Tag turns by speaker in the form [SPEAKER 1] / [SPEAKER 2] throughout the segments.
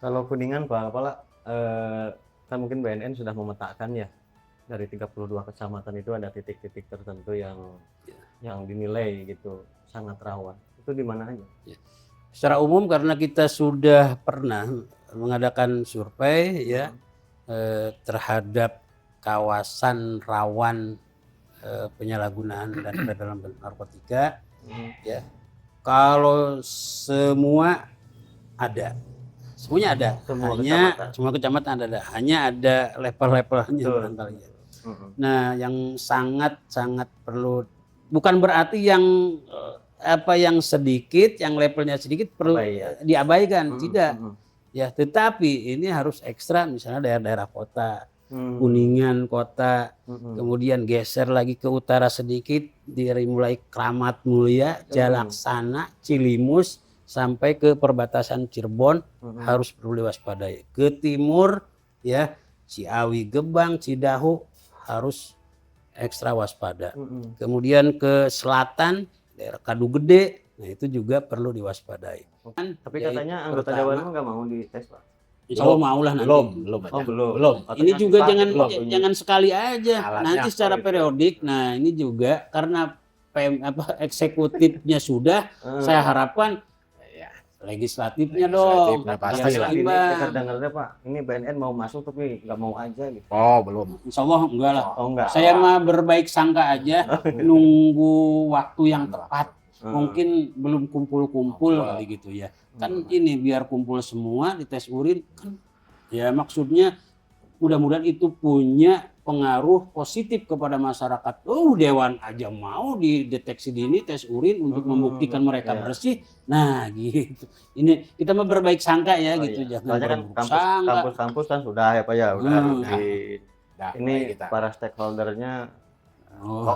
[SPEAKER 1] Kalau Kuningan Pak Kepala, kan mungkin BNN sudah memetakan ya, dari 32 kecamatan itu ada titik-titik tertentu yang dinilai gitu sangat rawan. Itu di mana aja?
[SPEAKER 2] Ya. Secara umum karena kita sudah pernah mengadakan survei ya terhadap kawasan rawan penyalahgunaan dan peredaran narkotika, ya. Kalau semua ada. Semuanya ada, semua kecamatan ada, hanya ada level-levelnya barangkali ya. Nah, yang sangat perlu, bukan berarti yang yang sedikit, yang levelnya sedikit perlu diabaikan, tidak. Ya, tetapi ini harus ekstra, misalnya daerah-daerah kota, Kuningan kota, kemudian geser lagi ke utara sedikit, dari mulai Kramat Mulia, Jalaksana, Cilimus, sampai ke perbatasan Cirebon harus perlu diwaspadai. Ke timur ya Ciawi, Gebang, Cidahu harus ekstra waspada. Kemudian ke selatan daerah Kadu Gede, nah itu juga perlu diwaspadai.
[SPEAKER 1] Tapi katanya anggota Dewan nggak mau dites Pak.
[SPEAKER 2] Insya Allah maulah nanti. Belum. Ini juga jangan sekali aja. Nanti secara periodik. Nah ini juga karena eksekutifnya sudah, saya harapkan legislatifnya dong.
[SPEAKER 1] Pasti lah. Kita dengarnya Pak, ini BNN mau masuk tapi nggak mau aja gitu.
[SPEAKER 2] Oh belum. Insya Allah enggak lah.
[SPEAKER 1] Oh, enggak.
[SPEAKER 2] Saya mah berbaik sangka aja, nunggu waktu yang tepat. Mungkin belum kumpul-kumpul kali gitu ya. Kan ini biar kumpul semua di tes urin kan. Ya maksudnya mudah-mudahan itu punya pengaruh positif kepada masyarakat. Dewan aja mau dideteksi dini tes urin untuk membuktikan mereka bersih. Nah gitu. ini kita mah berbaik sangka ya gitu. Jangan
[SPEAKER 1] kan kampus-kampus kan sudah ya Pak ya, udah ini kita. Para stakeholdernya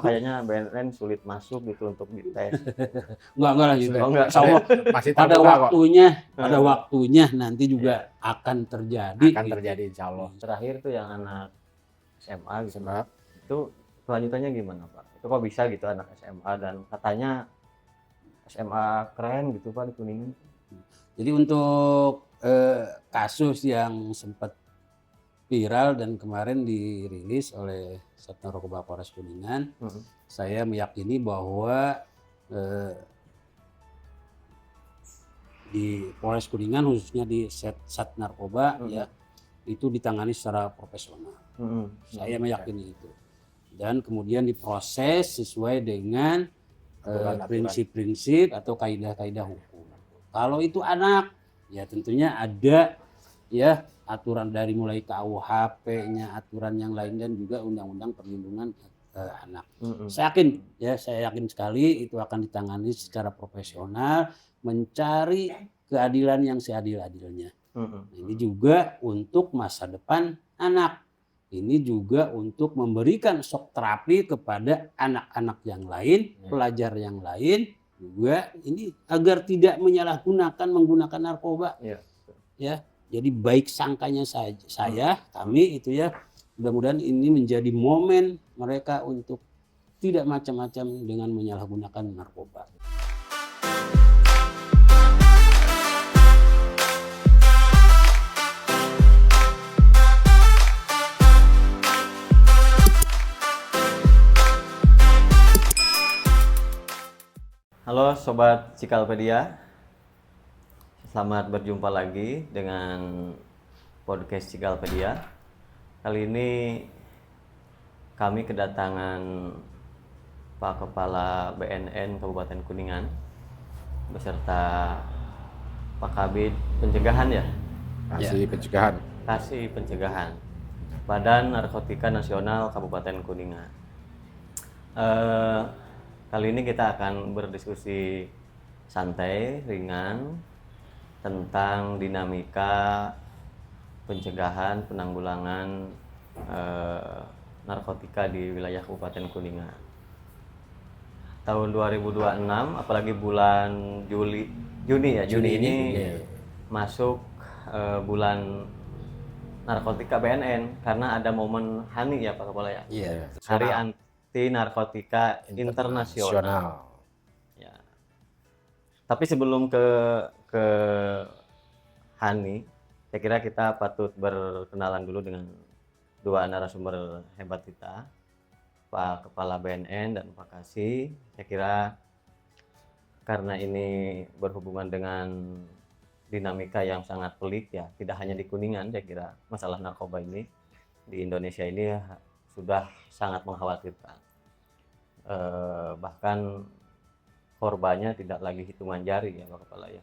[SPEAKER 1] kayaknya BNN sulit masuk gitu untuk dites.
[SPEAKER 2] Enggak lah gitu. Insya masih pada waktunya nanti juga akan terjadi.
[SPEAKER 1] Insya Allah. Terakhir tuh yang anak SMA gitu Pak. Itu kelanjutannya gimana Pak? Itu kok bisa gitu anak SMA dan katanya SMA keren gitu Pak di Kuningan.
[SPEAKER 2] Jadi untuk kasus yang sempat viral dan kemarin dirilis oleh Sat Narkoba Polres Kuningan, saya meyakini bahwa di Polres Kuningan khususnya di Sat Narkoba ya itu ditangani secara profesional. Saya meyakini itu. Dan kemudian diproses sesuai dengan prinsip-prinsip atau kaidah-kaidah hukum. Kalau itu anak, ya tentunya ada ya aturan dari mulai KUHP-nya, aturan yang lain dan juga Undang-Undang Perlindungan Anak. Saya yakin sekali itu akan ditangani secara profesional, mencari keadilan yang seadil-adilnya. Ini juga untuk masa depan anak. Ini juga untuk memberikan shock terapi kepada anak-anak yang lain, pelajar yang lain juga ini agar tidak menggunakan narkoba. Ya. Jadi baik sangkanya kami itu ya, mudah-mudahan ini menjadi momen mereka untuk tidak macam-macam dengan menyalahgunakan narkoba.
[SPEAKER 1] Halo Sobat Cikalpedia, selamat berjumpa lagi dengan podcast Cikalpedia. Kali ini kami kedatangan Pak Kepala BNN Kabupaten Kuningan beserta Pak Kabid Pencegahan ya? Kasih Pencegahan Badan Narkotika Nasional Kabupaten Kuningan. Kali ini kita akan berdiskusi santai, ringan tentang dinamika pencegahan, penanggulangan narkotika di wilayah Kabupaten Kuningan. Tahun 2026, apalagi bulan Juni ini masuk bulan narkotika BNN karena ada momen HANI ya Pak Kepala ya. Hari Anti Narkotika Internasional. Ya. Tapi sebelum ke HANI, Saya kira kita patut berkenalan dulu dengan dua narasumber hebat kita, Pak Kepala BNN dan Pak Kasih. Saya kira karena ini berhubungan dengan dinamika yang sangat pelik ya, tidak hanya di Kuningan, saya kira masalah narkoba ini di Indonesia ini sudah sangat mengkhawatirkan. Bahkan korbannya tidak lagi hitungan jari ya Pak Kepala ya,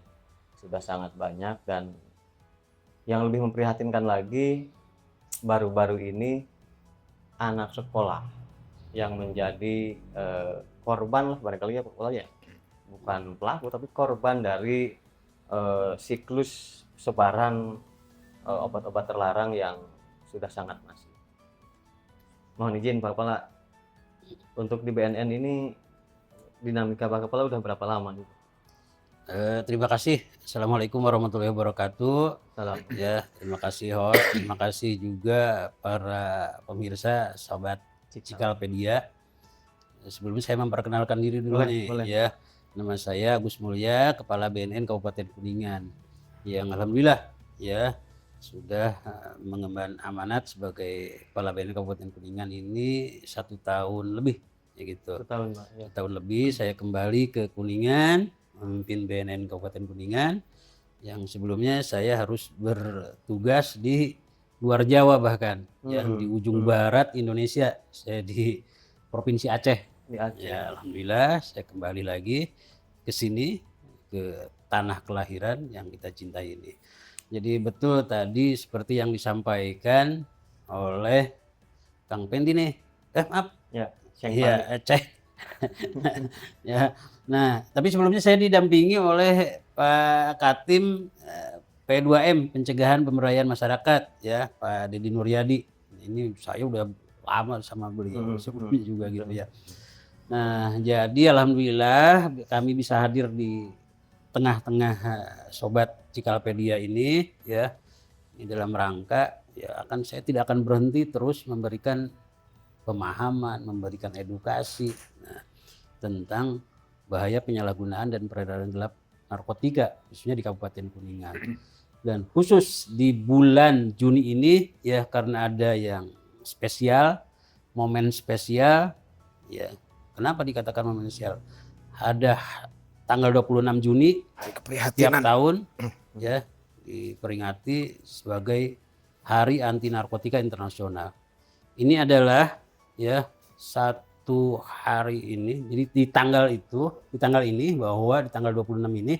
[SPEAKER 1] sudah sangat banyak. Dan yang lebih memprihatinkan lagi, baru-baru ini anak sekolah yang menjadi korban lah barangkali ya Pak Kepala ya, bukan pelaku tapi korban dari siklus sebaran obat-obat terlarang yang sudah sangat masif. Mohon izin Pak Kepala, untuk di BNN ini dinamika Pak Kepala udah berapa lama gitu?
[SPEAKER 2] Terima kasih. Assalamualaikum warahmatullahi wabarakatuh.
[SPEAKER 1] Salam.
[SPEAKER 2] Ya, terima kasih host, terima kasih juga para pemirsa sobat Cikalpedia. Sebelumnya saya memperkenalkan diri dulu nih.
[SPEAKER 1] Boleh.
[SPEAKER 2] Ya. Nama saya Agus Mulya, Kepala BNN Kabupaten Kuningan. Yang alhamdulillah ya sudah mengemban amanat sebagai Kepala BNN Kabupaten Kuningan ini 1 tahun lebih ya gitu.
[SPEAKER 1] 1 tahun Pak ya.
[SPEAKER 2] 1 tahun lebih saya kembali ke Kuningan memimpin BNN Kabupaten Kuningan, yang sebelumnya saya harus bertugas di luar Jawa bahkan ya di ujung barat Indonesia, saya di Provinsi Aceh.
[SPEAKER 1] Di Aceh.
[SPEAKER 2] Ya alhamdulillah saya kembali lagi ke sini, ke tanah kelahiran yang kita cintai ini. Jadi betul tadi seperti yang disampaikan oleh Kang Pendi nih. Maaf.
[SPEAKER 1] Ya,
[SPEAKER 2] Iya, Aceh. Ya. Nah, tapi sebelumnya saya didampingi oleh Pak Katim P2M Pencegahan Pemberdayaan Masyarakat ya, Pak Deddy Nuryadi. Ini saya udah lama sama beliau sebelumnya juga gitu ya. Nah, jadi alhamdulillah kami bisa hadir di tengah-tengah sobat Cikalpedia ini ya. Ini dalam rangka ya saya tidak akan berhenti terus memberikan pemahaman, memberikan edukasi tentang bahaya penyalahgunaan dan peredaran gelap narkotika khususnya di Kabupaten Kuningan. Dan khusus di bulan Juni ini ya, karena ada yang spesial, momen spesial ya. Kenapa dikatakan momen spesial? Ada tanggal 26 Juni setiap tahun ya diperingati sebagai Hari Anti Narkotika Internasional. Ini adalah ya satu hari ini, jadi di tanggal ini bahwa di tanggal 26 ini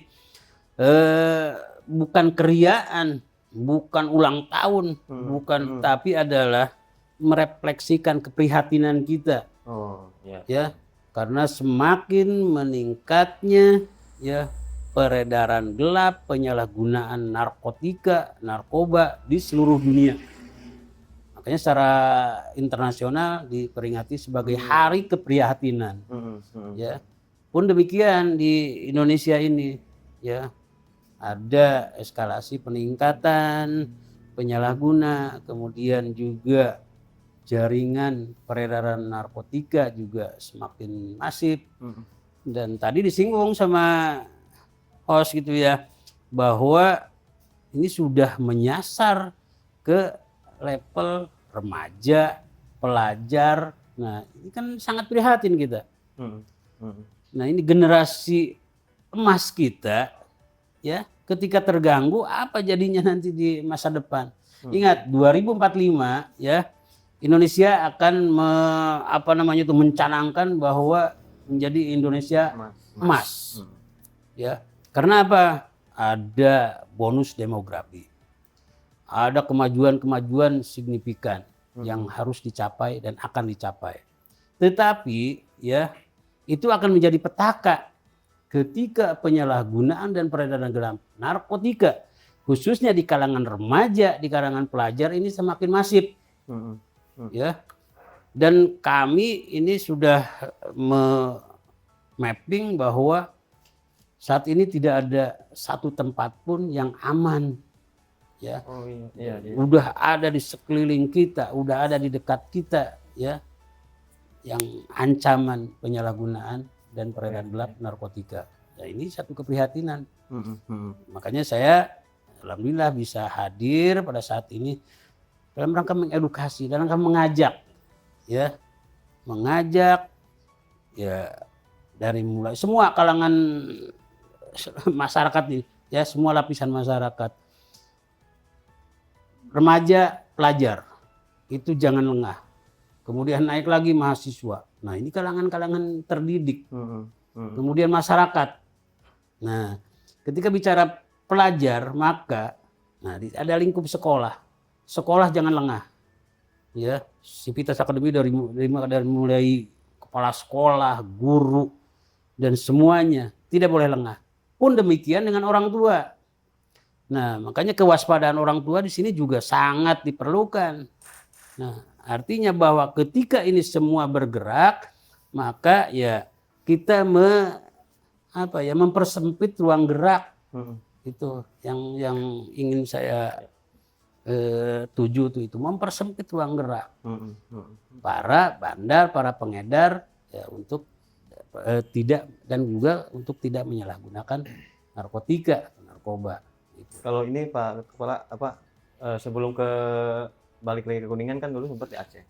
[SPEAKER 2] bukan keriaan, bukan ulang tahun, bukan, tapi adalah merefleksikan keprihatinan kita. Ya, karena semakin meningkatnya ya peredaran gelap, penyalahgunaan narkoba di seluruh dunia. Makanya secara internasional diperingati sebagai Hari Keprihatinan. Ya, pun demikian di Indonesia ini ya ada eskalasi peningkatan penyalahguna, kemudian juga jaringan peredaran narkotika juga semakin masif. Dan tadi disinggung sama host gitu ya, bahwa ini sudah menyasar ke level remaja, pelajar. Nah, ini kan sangat prihatin kita. Nah, ini generasi emas kita ya, ketika terganggu apa jadinya nanti di masa depan. Ingat 2045 ya, Indonesia akan mencanangkan bahwa menjadi Indonesia emas. Ya. Karena apa? Ada bonus demografi. Ada kemajuan-kemajuan signifikan yang harus dicapai dan akan dicapai. Tetapi ya itu akan menjadi petaka ketika penyalahgunaan dan peredaran gelap narkotika khususnya di kalangan remaja, di kalangan pelajar ini semakin masif. Ya. Dan kami ini sudah mapping bahwa saat ini tidak ada satu tempat pun yang aman. Ya. Udah ada di sekeliling kita, udah ada di dekat kita ya, yang ancaman penyalahgunaan dan peredaran gelap narkotika. Ya, ini satu keprihatinan. Makanya saya alhamdulillah bisa hadir pada saat ini dalam rangka mengedukasi, dalam rangka mengajak, ya, mengajak, ya, dari mulai semua kalangan masyarakat ini, ya, semua lapisan masyarakat, remaja, pelajar, itu jangan lengah. Kemudian naik lagi mahasiswa. Nah, ini kalangan-kalangan terdidik. Kemudian masyarakat. Nah, ketika bicara pelajar, maka ada lingkup sekolah. Sekolah jangan lengah. Ya, Sivitas Akademi dari mulai kepala sekolah, guru, dan semuanya tidak boleh lengah. Pun demikian dengan orang tua. Nah, makanya kewaspadaan orang tua di sini juga sangat diperlukan. Nah, artinya bahwa ketika ini semua bergerak, maka ya kita mempersempit ruang gerak. Itu yang ingin saya tuju itu mempersempit ruang gerak. Para bandar, para pengedar ya untuk tidak, dan juga untuk tidak menyalahgunakan narkotika atau narkoba.
[SPEAKER 1] Kalau ini Pak Kepala sebelum balik lagi ke Kuningan kan dulu sempat di Aceh.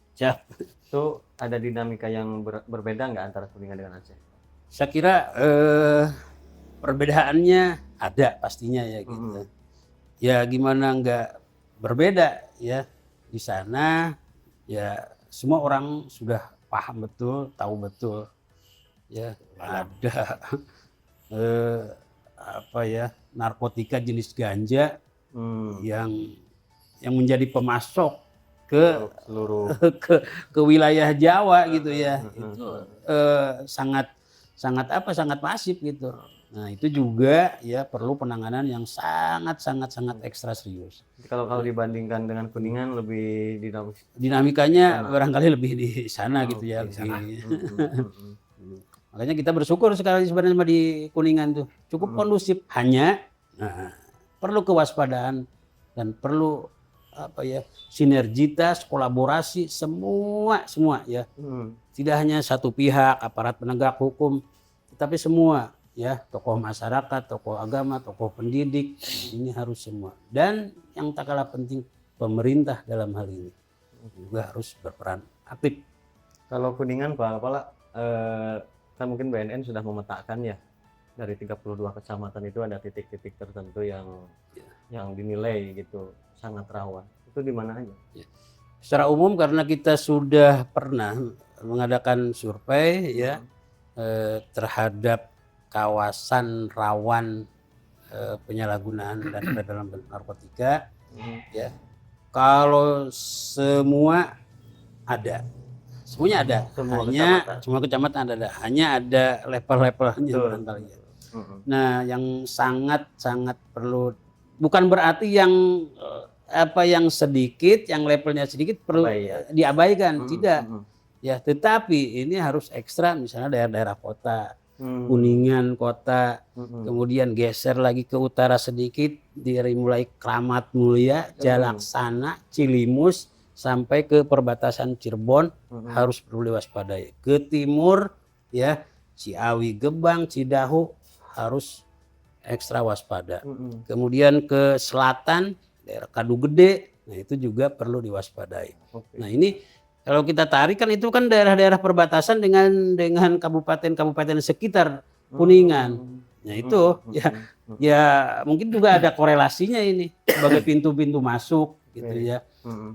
[SPEAKER 1] Itu ada dinamika yang berbeda nggak antara Kuningan dengan Aceh?
[SPEAKER 2] Saya kira perbedaannya ada pastinya ya gitu. Ya gimana nggak berbeda ya, di sana ya semua orang sudah paham betul, tahu betul ya ada narkotika jenis ganja yang menjadi pemasok ke
[SPEAKER 1] seluruh
[SPEAKER 2] ke wilayah Jawa gitu ya. Itu sangat masif gitu. Nah, itu juga ya perlu penanganan yang sangat ekstra serius.
[SPEAKER 1] Kalau dibandingkan dengan Kuningan lebih dinamis.
[SPEAKER 2] Dinamikanya barangkali lebih di sana gitu ya. Makanya kita bersyukur sekali sebenarnya di Kuningan tuh cukup kondusif. Hanya perlu kewaspadaan dan perlu sinergitas, kolaborasi semua ya. Tidak hanya satu pihak, aparat penegak hukum, tetapi semua ya, tokoh masyarakat, tokoh agama, tokoh pendidik, ini harus semua. Dan yang tak kalah penting, pemerintah dalam hal ini juga harus berperan aktif.
[SPEAKER 1] Kalau Kuningan Pak Kepala, kan mungkin BNN sudah memetakan ya, dari 32 kecamatan itu ada titik-titik tertentu yang dinilai gitu sangat rawan. Itu di mana aja?
[SPEAKER 2] Ya. Secara umum karena kita sudah pernah mengadakan survei ya terhadap kawasan rawan penyalahgunaan dan peredaran narkotika, ya. Kalau semua ada, semuanya ada. Semua kecamatan ada. Hanya ada level-levelnya barangkali. Nah, yang sangat perlu, bukan berarti yang sedikit, yang levelnya sedikit perlu diabaikan, tidak. Ya, tetapi ini harus ekstra, misalnya daerah-daerah kota, Kuningan kota, kemudian geser lagi ke utara sedikit, dari mulai Kramat Mulia, Jalaksana, Cilimus, sampai ke perbatasan Cirebon, harus perlu diwaspadai. Ke timur, ya, Ciawi, Gebang, Cidahu, harus ekstra waspada. Kemudian ke selatan, daerah Kadu Gede, nah itu juga perlu diwaspadai. Nah ini kalau kita tarik kan itu kan daerah-daerah perbatasan dengan kabupaten-kabupaten sekitar Kuningan. Nah itu ya mungkin juga ada korelasinya ini sebagai pintu-pintu masuk gitu ya.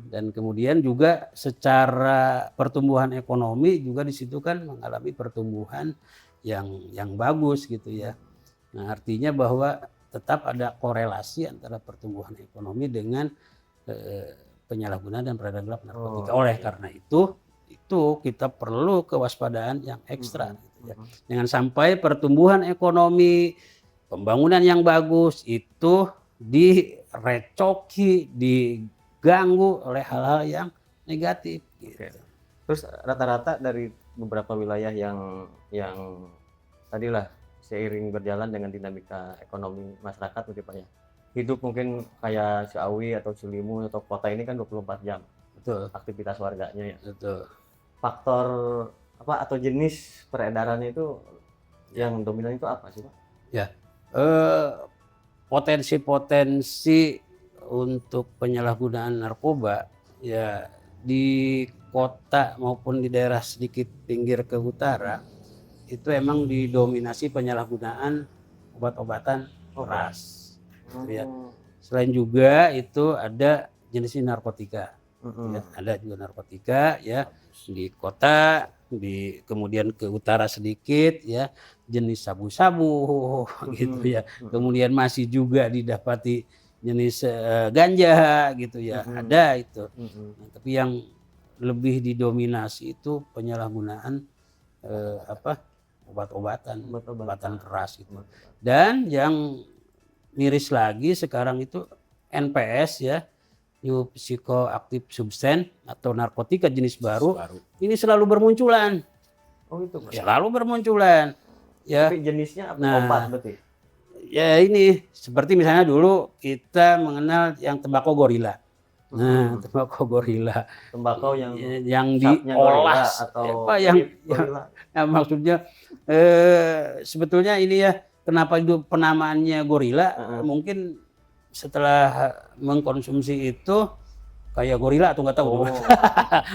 [SPEAKER 2] Dan kemudian juga secara pertumbuhan ekonomi juga di situ kan mengalami pertumbuhan yang bagus gitu ya. Nah, artinya bahwa tetap ada korelasi antara pertumbuhan ekonomi dengan penyalahgunaan dan peredaran gelap narkotika. Oleh karena itu kita perlu kewaspadaan yang ekstra. Gitu ya. Jangan sampai pertumbuhan ekonomi, pembangunan yang bagus itu direcoki, diganggu oleh hal-hal yang negatif. Gitu.
[SPEAKER 1] Terus rata-rata dari beberapa wilayah yang tadilah seiring berjalan dengan dinamika ekonomi masyarakat gitu Pak ya. Hidup mungkin kayak Ciawi atau Cilimus atau kota ini kan 24 jam.
[SPEAKER 2] Betul.
[SPEAKER 1] Aktivitas warganya ya.
[SPEAKER 2] Betul.
[SPEAKER 1] Faktor atau jenis peredarannya itu yang dominan itu apa sih Pak?
[SPEAKER 2] Ya. potensi-potensi untuk penyalahgunaan narkoba ya di kota maupun di daerah sedikit pinggir ke utara itu emang didominasi penyalahgunaan obat-obatan keras. Gitu ya. Selain juga itu ada jenis narkotika. Ya, ada juga narkotika ya di kota, kemudian ke utara sedikit ya jenis sabu-sabu gitu ya. Kemudian masih juga didapati jenis ganja gitu ya. Ada itu. Nah, tapi yang lebih didominasi itu penyalahgunaan obat-obatan keras gitu. Dan yang miris lagi sekarang itu NPS ya, New Psychoactive Substance atau narkotika jenis baru. Ini selalu bermunculan.
[SPEAKER 1] Oh itu.
[SPEAKER 2] Selalu bermunculan. Ya.
[SPEAKER 1] Tapi jenisnya apa? Obat berarti?
[SPEAKER 2] Ya ini seperti misalnya dulu kita mengenal yang tembakau gorila. Nah, tembakau gorila.
[SPEAKER 1] Tembakau
[SPEAKER 2] yang diolah
[SPEAKER 1] atau
[SPEAKER 2] apa yang maksudnya sebetulnya ini ya kenapa itu penamaannya gorila? Mungkin setelah mengkonsumsi itu kayak gorila atau nggak tahu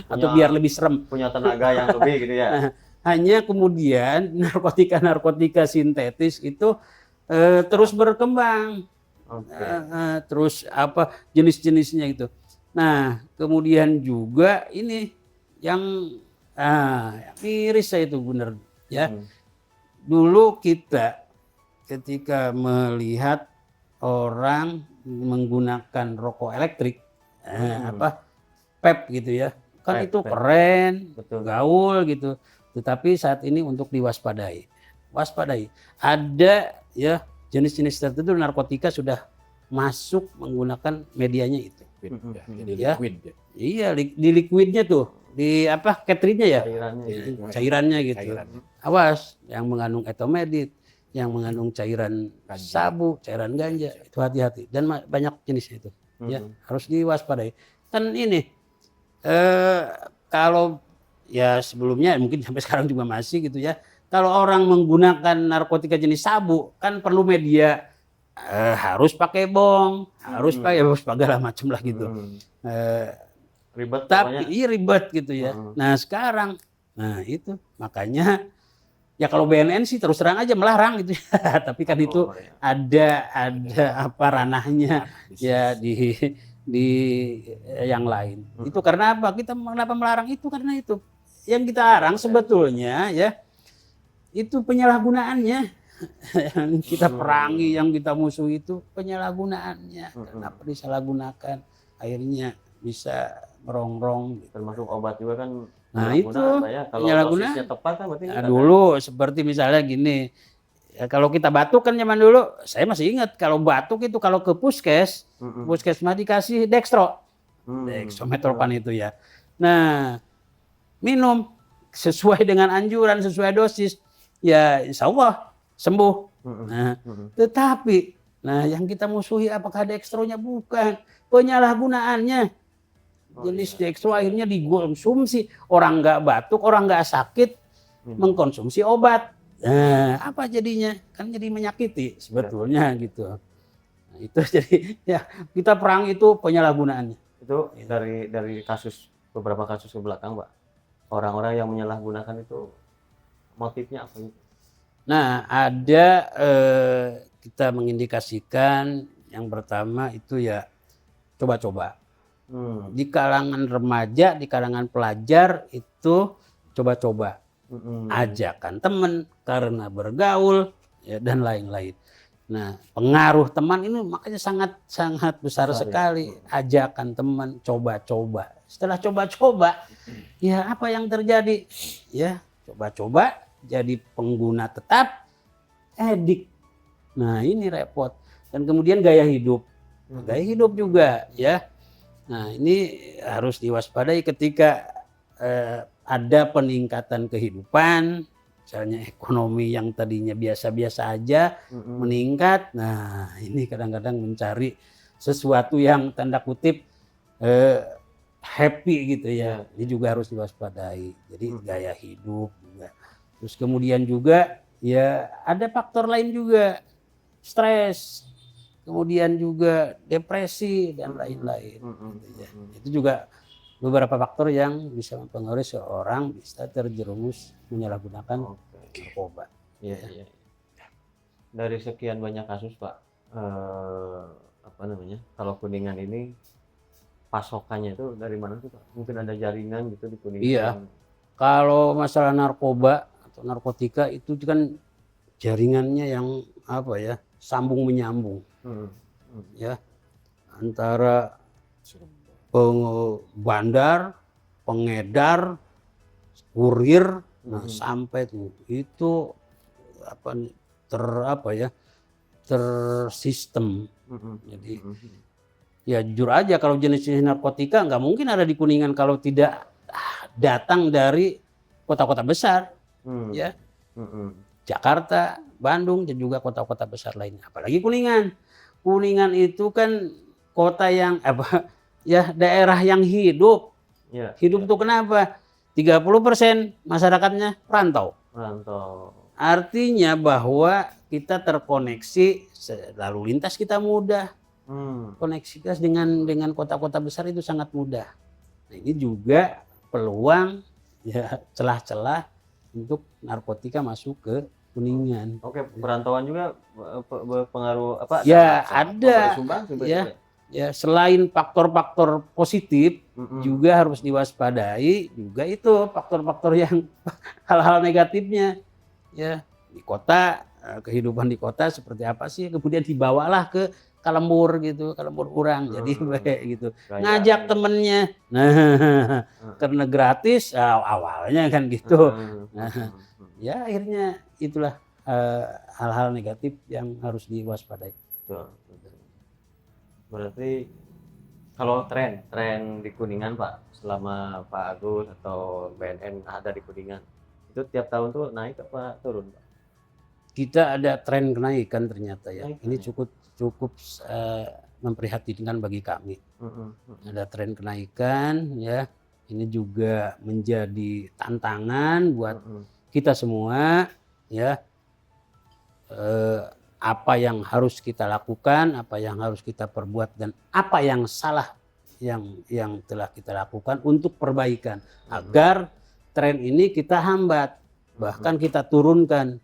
[SPEAKER 2] atau biar lebih serem.
[SPEAKER 1] Punya tenaga yang lebih gitu ya.
[SPEAKER 2] Hanya kemudian narkotika sintetis itu terus berkembang. Terus apa jenis-jenisnya gitu. Nah, kemudian juga ini yang miris saya itu benar ya. Dulu kita ketika melihat orang menggunakan rokok elektrik vape gitu ya. Kan itu keren, gaul gitu. Tetapi saat ini untuk diwaspadai. Waspadai. Ada ya jenis-jenis tertentu narkotika sudah masuk menggunakan medianya itu. Ya. Iya, di liquidnya tuh, di apa cateringnya ya, cairannya gitu. Awas, yang mengandung etomedit, yang mengandung cairan sabu, cairan ganja, itu hati-hati. Dan banyak jenisnya itu, ya harus diwaspadai. Kan ini, kalau ya sebelumnya mungkin sampai sekarang juga masih gitu ya. Kalau orang menggunakan narkotika jenis sabu, kan perlu media. Harus pakai bong, harus pakai segala macam lah gitu.
[SPEAKER 1] Ribet
[SPEAKER 2] tapi ribet gitu ya. Nah sekarang, nah itu makanya ya kalau BNN sih terus terang aja melarang gitu ya. Tapi kan itu ada apa ranahnya ya di yang lain. Itu karena apa? Kita kenapa melarang itu? Karena itu yang kita larang sebetulnya ya itu penyalahgunaannya. Yang kita perangi, yang kita musuhi itu penyalahgunaannya. Kenapa disalahgunakan? Akhirnya bisa merongrong.
[SPEAKER 1] Termasuk obat juga kan.
[SPEAKER 2] Nah itu
[SPEAKER 1] penyalahgunaan. Kalau tepat kan berarti.
[SPEAKER 2] Nah, dulu seperti misalnya gini, ya, kalau kita batuk kan zaman dulu, saya masih ingat kalau batuk itu kalau ke puskesmas dikasih dextro, dextrometropan itu ya. Nah minum sesuai dengan anjuran, sesuai dosis, ya insya Allah sembuh. Nah, tetapi, nah yang kita musuhi apakah dextronya? Bukan, penyalahgunaannya. Jenis dextro akhirnya dikonsumsi. Orang nggak batuk, orang nggak sakit, mengkonsumsi obat. Nah, apa jadinya? Kan jadi menyakiti sebetulnya gitu. Nah, itu jadi ya kita perang itu penyalahgunaannya.
[SPEAKER 1] Itu dari beberapa kasus ke belakang, Pak. Orang-orang yang menyalahgunakan itu motifnya apa itu?
[SPEAKER 2] Nah, ada kita mengindikasikan yang pertama itu ya coba-coba. Di kalangan remaja, di kalangan pelajar itu coba-coba. Ajakan teman karena bergaul ya, dan lain-lain. Nah, pengaruh teman ini makanya sangat besar sekali. Ajakan teman coba-coba. Setelah coba-coba, ya apa yang terjadi? Ya, coba-coba jadi pengguna tetap, edik. Nah ini repot. Dan kemudian gaya hidup juga ya. Nah ini harus diwaspadai ketika ada peningkatan kehidupan, misalnya ekonomi yang tadinya biasa-biasa aja meningkat. Nah ini kadang-kadang mencari sesuatu yang tanda kutip happy gitu ya. Ini juga harus diwaspadai. Jadi gaya hidup juga. Terus kemudian juga ya ada faktor lain juga, stres. kemudian juga depresi dan lain-lain. Gitu ya. Itu juga beberapa faktor yang bisa mempengaruhi seorang bisa terjerumus menyalahgunakan narkoba.
[SPEAKER 1] Iya, iya. Dari sekian banyak kasus Pak, apa namanya, kalau Kuningan ini pasokannya itu dari mana sih Pak? Mungkin ada jaringan gitu di Kuningan?
[SPEAKER 2] Iya. Kalau masalah narkoba atau narkotika itu kan jaringannya yang apa ya, sambung menyambung ya, antara bandar, pengedar, kurir, nah sampai itu tersistem. Jadi ya jujur aja kalau jenis-jenis narkotika nggak mungkin ada di Kuningan kalau tidak datang dari kota-kota besar, ya. Jakarta, Bandung, dan juga kota-kota besar lainnya. Apalagi Kuningan. Kuningan itu kan kota yang ya daerah yang hidup. Hidup itu kenapa? 30% masyarakatnya rantau. Artinya bahwa kita terkoneksi, lalu lintas kita mudah. Koneksitas dengan kota-kota besar itu sangat mudah. Nah, ini juga peluang ya, celah-celah untuk narkotika masuk ke Kuningan.
[SPEAKER 1] Oke, perantauan juga berpengaruh apa?
[SPEAKER 2] Ya ada.
[SPEAKER 1] Ya.
[SPEAKER 2] Ya selain faktor-faktor positif juga harus diwaspadai juga itu faktor-faktor yang hal-hal negatifnya. Ya di kota, kehidupan di kota seperti apa sih? Kemudian dibawalah ke Kalembur gitu, Kalembur kurang jadi baik gitu. Ngajak temennya, nah karena gratis awalnya kan gitu. Nah, ya akhirnya itulah hal-hal negatif yang harus diwaspadai.
[SPEAKER 1] Berarti kalau tren di Kuningan Pak, selama Pak Agus atau BNN ada di Kuningan, itu tiap tahun tuh naik apa turun Pak?
[SPEAKER 2] Kita ada tren kenaikan ternyata ya. Ini cukup memprihatinkan bagi kami. Ada tren kenaikan ya. Ini juga menjadi tantangan buat kita semua ya. Apa yang harus kita lakukan, apa yang harus kita perbuat, dan apa yang salah yang telah kita lakukan untuk perbaikan agar tren ini kita hambat, bahkan kita turunkan.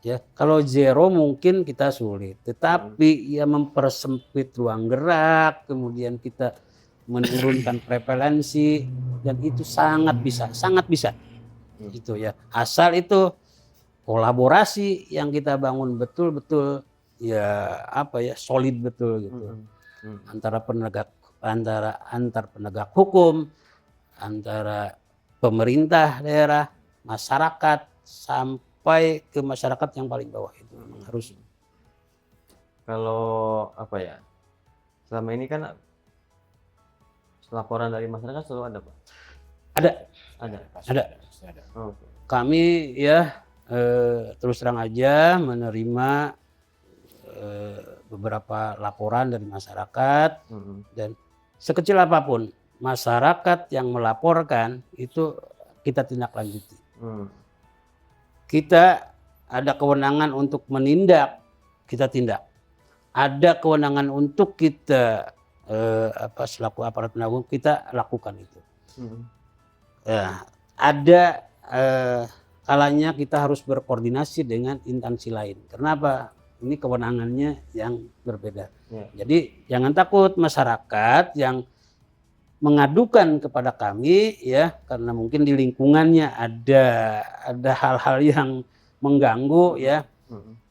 [SPEAKER 2] Ya, kalau zero mungkin kita sulit, tetapi ya mempersempit ruang gerak, kemudian kita menurunkan prevalensi, dan itu sangat bisa. Itu ya, asal itu kolaborasi yang kita bangun betul-betul ya solid betul gitu. Antar penegak hukum, antara pemerintah daerah, masyarakat sampai ke masyarakat yang paling bawah itu memang harus.
[SPEAKER 1] Kalau selama ini kan laporan dari masyarakat selalu ada Pak? Ada. Okay.
[SPEAKER 2] Kami ya terus terang aja menerima beberapa laporan dari masyarakat, dan sekecil apapun masyarakat yang melaporkan itu kita tindak lanjuti. Kita ada kewenangan untuk menindak, kita tindak. Ada kewenangan untuk kita selaku aparat penegak hukum kita lakukan itu. Ada kalanya kita harus berkoordinasi dengan instansi lain. Kenapa? Ini kewenangannya yang berbeda. Jadi jangan takut masyarakat yang mengadukan kepada kami ya, karena mungkin di lingkungannya ada hal-hal yang mengganggu ya,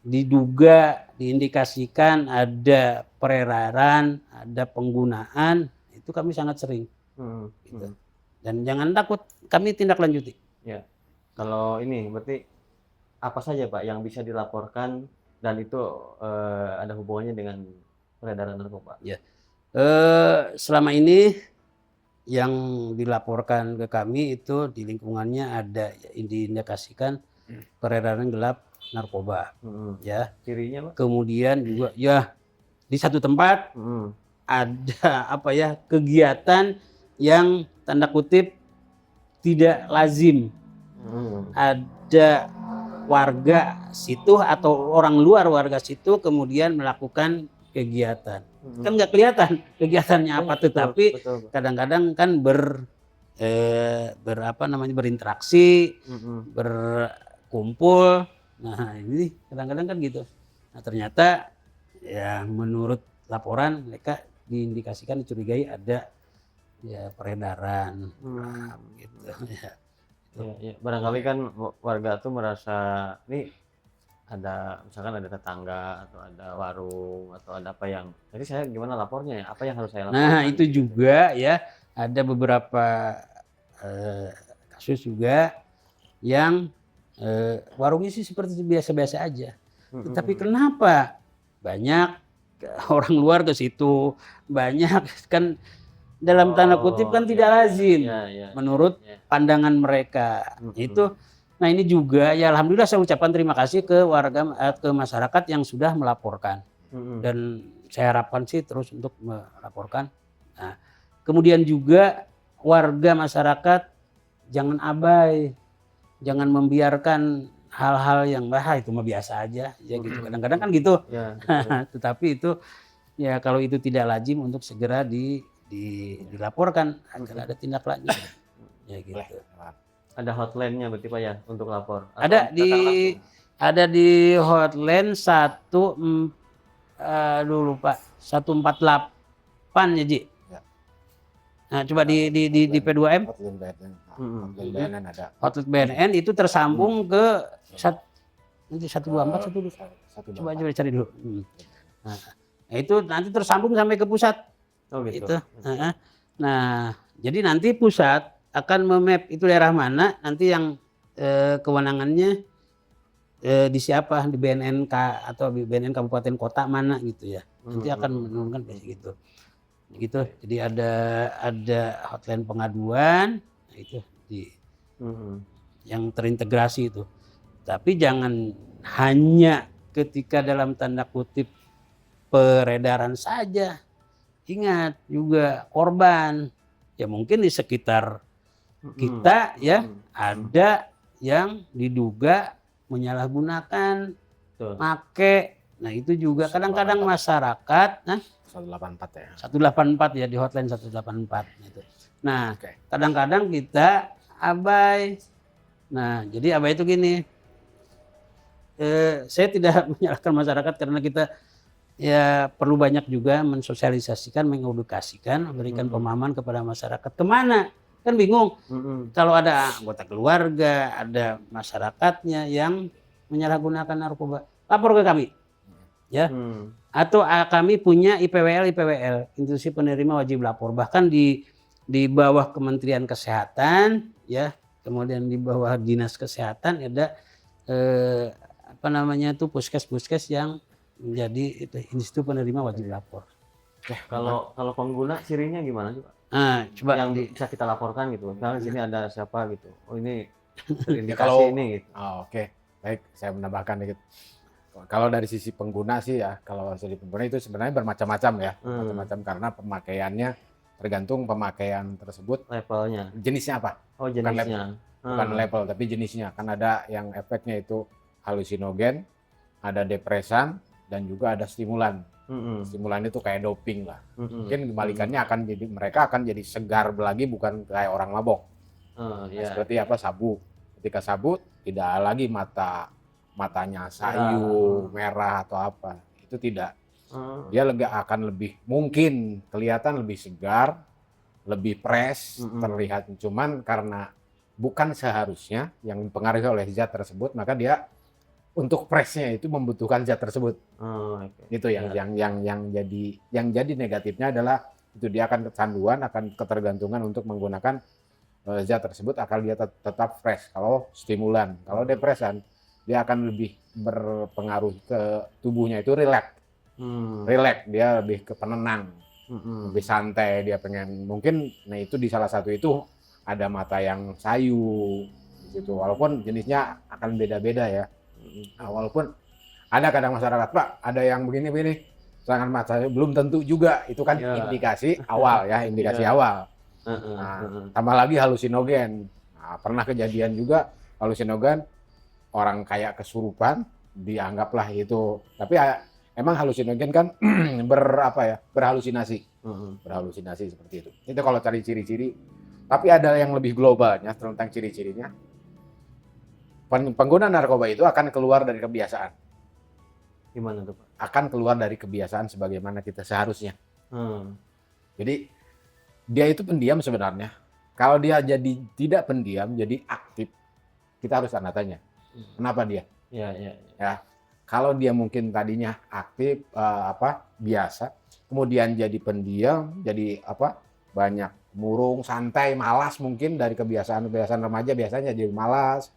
[SPEAKER 2] diduga, diindikasikan ada peredaran, ada penggunaan, itu kami sangat sering. Gitu. Dan jangan takut, kami tindak lanjuti.
[SPEAKER 1] Ya. Kalau ini berarti apa saja Pak yang bisa dilaporkan dan itu ada hubungannya dengan peredaran narkoba?
[SPEAKER 2] Ya. Selama ini yang dilaporkan ke kami itu di lingkungannya ada diindikasikan peredaran gelap narkoba. Ya.
[SPEAKER 1] Cirinya Pak?
[SPEAKER 2] Kemudian juga ya di satu tempat ada kegiatan yang tanda kutip tidak lazim. Ada warga situ atau orang luar warga situ kemudian melakukan kegiatan. Kan nggak kelihatan kegiatannya apa,
[SPEAKER 1] Betul,
[SPEAKER 2] tetapi
[SPEAKER 1] betul.
[SPEAKER 2] kadang-kadang kan berinteraksi,
[SPEAKER 1] Mm-mm.
[SPEAKER 2] berkumpul. Nah, ini kadang-kadang kan gitu. Nah, ternyata ya menurut laporan mereka diindikasikan dicurigai ada ya peredaran. Nah, gitu ya.
[SPEAKER 1] Ya, ya. Barangkali kan warga tuh merasa nih ada misalkan ada tetangga atau ada warung atau ada apa yang jadi saya gimana lapornya ya apa yang harus saya
[SPEAKER 2] Nah,
[SPEAKER 1] laporkan
[SPEAKER 2] itu
[SPEAKER 1] gitu.
[SPEAKER 2] juga ya ada beberapa kasus juga yang warungnya sih seperti biasa-biasa aja. Tetapi kenapa banyak orang luar ke situ, banyak kan dalam tanda kutip kan tidak lazim
[SPEAKER 1] ya, ya,
[SPEAKER 2] menurut
[SPEAKER 1] ya.
[SPEAKER 2] pandangan mereka. Itu nah ini juga ya alhamdulillah saya ucapkan terima kasih ke ke masyarakat yang sudah melaporkan. Dan saya harapkan sih terus untuk melaporkan. Nah, kemudian juga warga masyarakat jangan abai, jangan membiarkan hal-hal yang itu mah biasa aja ya gitu. Kadang-kadang kan gitu.
[SPEAKER 1] Ya,
[SPEAKER 2] Tetapi itu ya kalau itu tidak lazim untuk segera dilaporkan agar ada tindak lanjut. Ya gitu.
[SPEAKER 1] ada hotline-nya berarti Pak ya untuk lapor. Atau
[SPEAKER 2] Ada
[SPEAKER 1] datang langsung?
[SPEAKER 2] ada di hotline 148 ya Ji.
[SPEAKER 3] Ya.
[SPEAKER 2] Nah coba di P2M
[SPEAKER 3] Hotline BNN. Hotline BNN ada.
[SPEAKER 2] hotline BNN itu tersambung ke nanti 124 coba cari dulu. Nah, itu nanti tersambung sampai ke pusat.
[SPEAKER 1] Oh gitu.
[SPEAKER 2] Itu. Nah, jadi nanti pusat akan memap itu daerah mana nanti yang kewenangannya di siapa di BNNK atau di BNN kabupaten kota mana gitu ya. Nanti akan menurunkan gitu. Gitu. Jadi ada hotline pengaduan nah itu yang terintegrasi itu. Tapi jangan hanya ketika dalam tanda kutip peredaran saja. Ingat juga korban. Ya mungkin di sekitar kita ya ada yang diduga menyalahgunakan make. Nah itu juga kadang-kadang masyarakat
[SPEAKER 3] 184 ya.
[SPEAKER 2] 184 ya di hotline 184 gitu. Nah kadang-kadang kita abai. Nah jadi abai itu gini. Saya tidak menyalahkan masyarakat karena kita ya perlu banyak juga mensosialisasikan, mengedukasikan, memberikan pemahaman kepada masyarakat. Kemana? Kan bingung. Kalau ada anggota keluarga, ada masyarakatnya yang menyalahgunakan narkoba, lapor ke kami. Ya. Atau kami punya IPWL, Institusi Penerima Wajib Lapor. Bahkan di bawah Kementerian Kesehatan, ya, kemudian di bawah Dinas Kesehatan ada puskes yang menjadi Institusi Penerima Wajib Lapor.
[SPEAKER 1] Kalau pengguna cirinya gimana sih Pak?
[SPEAKER 2] Nah, coba
[SPEAKER 1] yang bisa kita laporkan gitu. Misalnya di sini ada siapa gitu. Oh ini terindikasi
[SPEAKER 3] kalau
[SPEAKER 1] ini gitu.
[SPEAKER 3] Oke. Baik, saya menambahkan dikit. Kalau dari sisi pengguna sih ya, kalau dari pengguna itu sebenarnya bermacam-macam ya. Macam-macam karena pemakaiannya tergantung pemakaian tersebut.
[SPEAKER 1] Levelnya.
[SPEAKER 3] Jenisnya apa?
[SPEAKER 1] Oh jenisnya.
[SPEAKER 3] Bukan level, tapi jenisnya. Kan ada yang efeknya itu halusinogen, ada depresan, dan juga ada stimulan. Stimulan itu kayak doping lah. Mungkin kebalikannya mereka akan jadi segar lagi, bukan kayak orang mabok. Seperti apa sabu. Ketika sabu tidak lagi matanya sayu, merah atau apa. Itu tidak. Dia akan lebih mungkin kelihatan lebih segar, lebih fresh terlihat. Cuman karena bukan seharusnya yang dipengaruhi oleh zat tersebut, maka dia untuk freshnya itu membutuhkan zat tersebut. Itu yang jadi negatifnya adalah itu dia akan kecanduan, akan ketergantungan untuk menggunakan zat tersebut akan dia tetap fresh. Kalau stimulan, kalau depresan dia akan lebih berpengaruh ke tubuhnya itu relax, dia lebih ke penenang, lebih santai, dia pengen mungkin. Nah itu di salah satu itu ada mata yang sayu, gitu. Walaupun jenisnya akan beda-beda ya. Nah, walaupun ada kadang masyarakat Pak, ada yang begini-begini, sangat mata belum tentu juga itu kan indikasi awal ya, indikasi awal. Nah, tambah lagi halusinogen. Nah, pernah kejadian juga halusinogen orang kayak kesurupan dianggaplah itu, tapi emang halusinogen kan berhalusinasi. Berhalusinasi seperti itu. Itu kalau cari ciri-ciri. Tapi ada yang lebih globalnya tentang ciri-cirinya. Pengguna narkoba itu akan keluar dari kebiasaan.
[SPEAKER 1] Gimana tuh Pak?
[SPEAKER 3] Akan keluar dari kebiasaan sebagaimana kita seharusnya.
[SPEAKER 1] Hmm.
[SPEAKER 3] Jadi dia itu pendiam sebenarnya. Kalau dia jadi tidak pendiam, jadi aktif, kita harus tanda tanya. Kenapa dia?
[SPEAKER 1] Ya.
[SPEAKER 3] Ya, kalau dia mungkin tadinya aktif biasa, kemudian jadi pendiam, jadi banyak murung, santai, malas mungkin dari kebiasaan remaja biasanya jadi malas,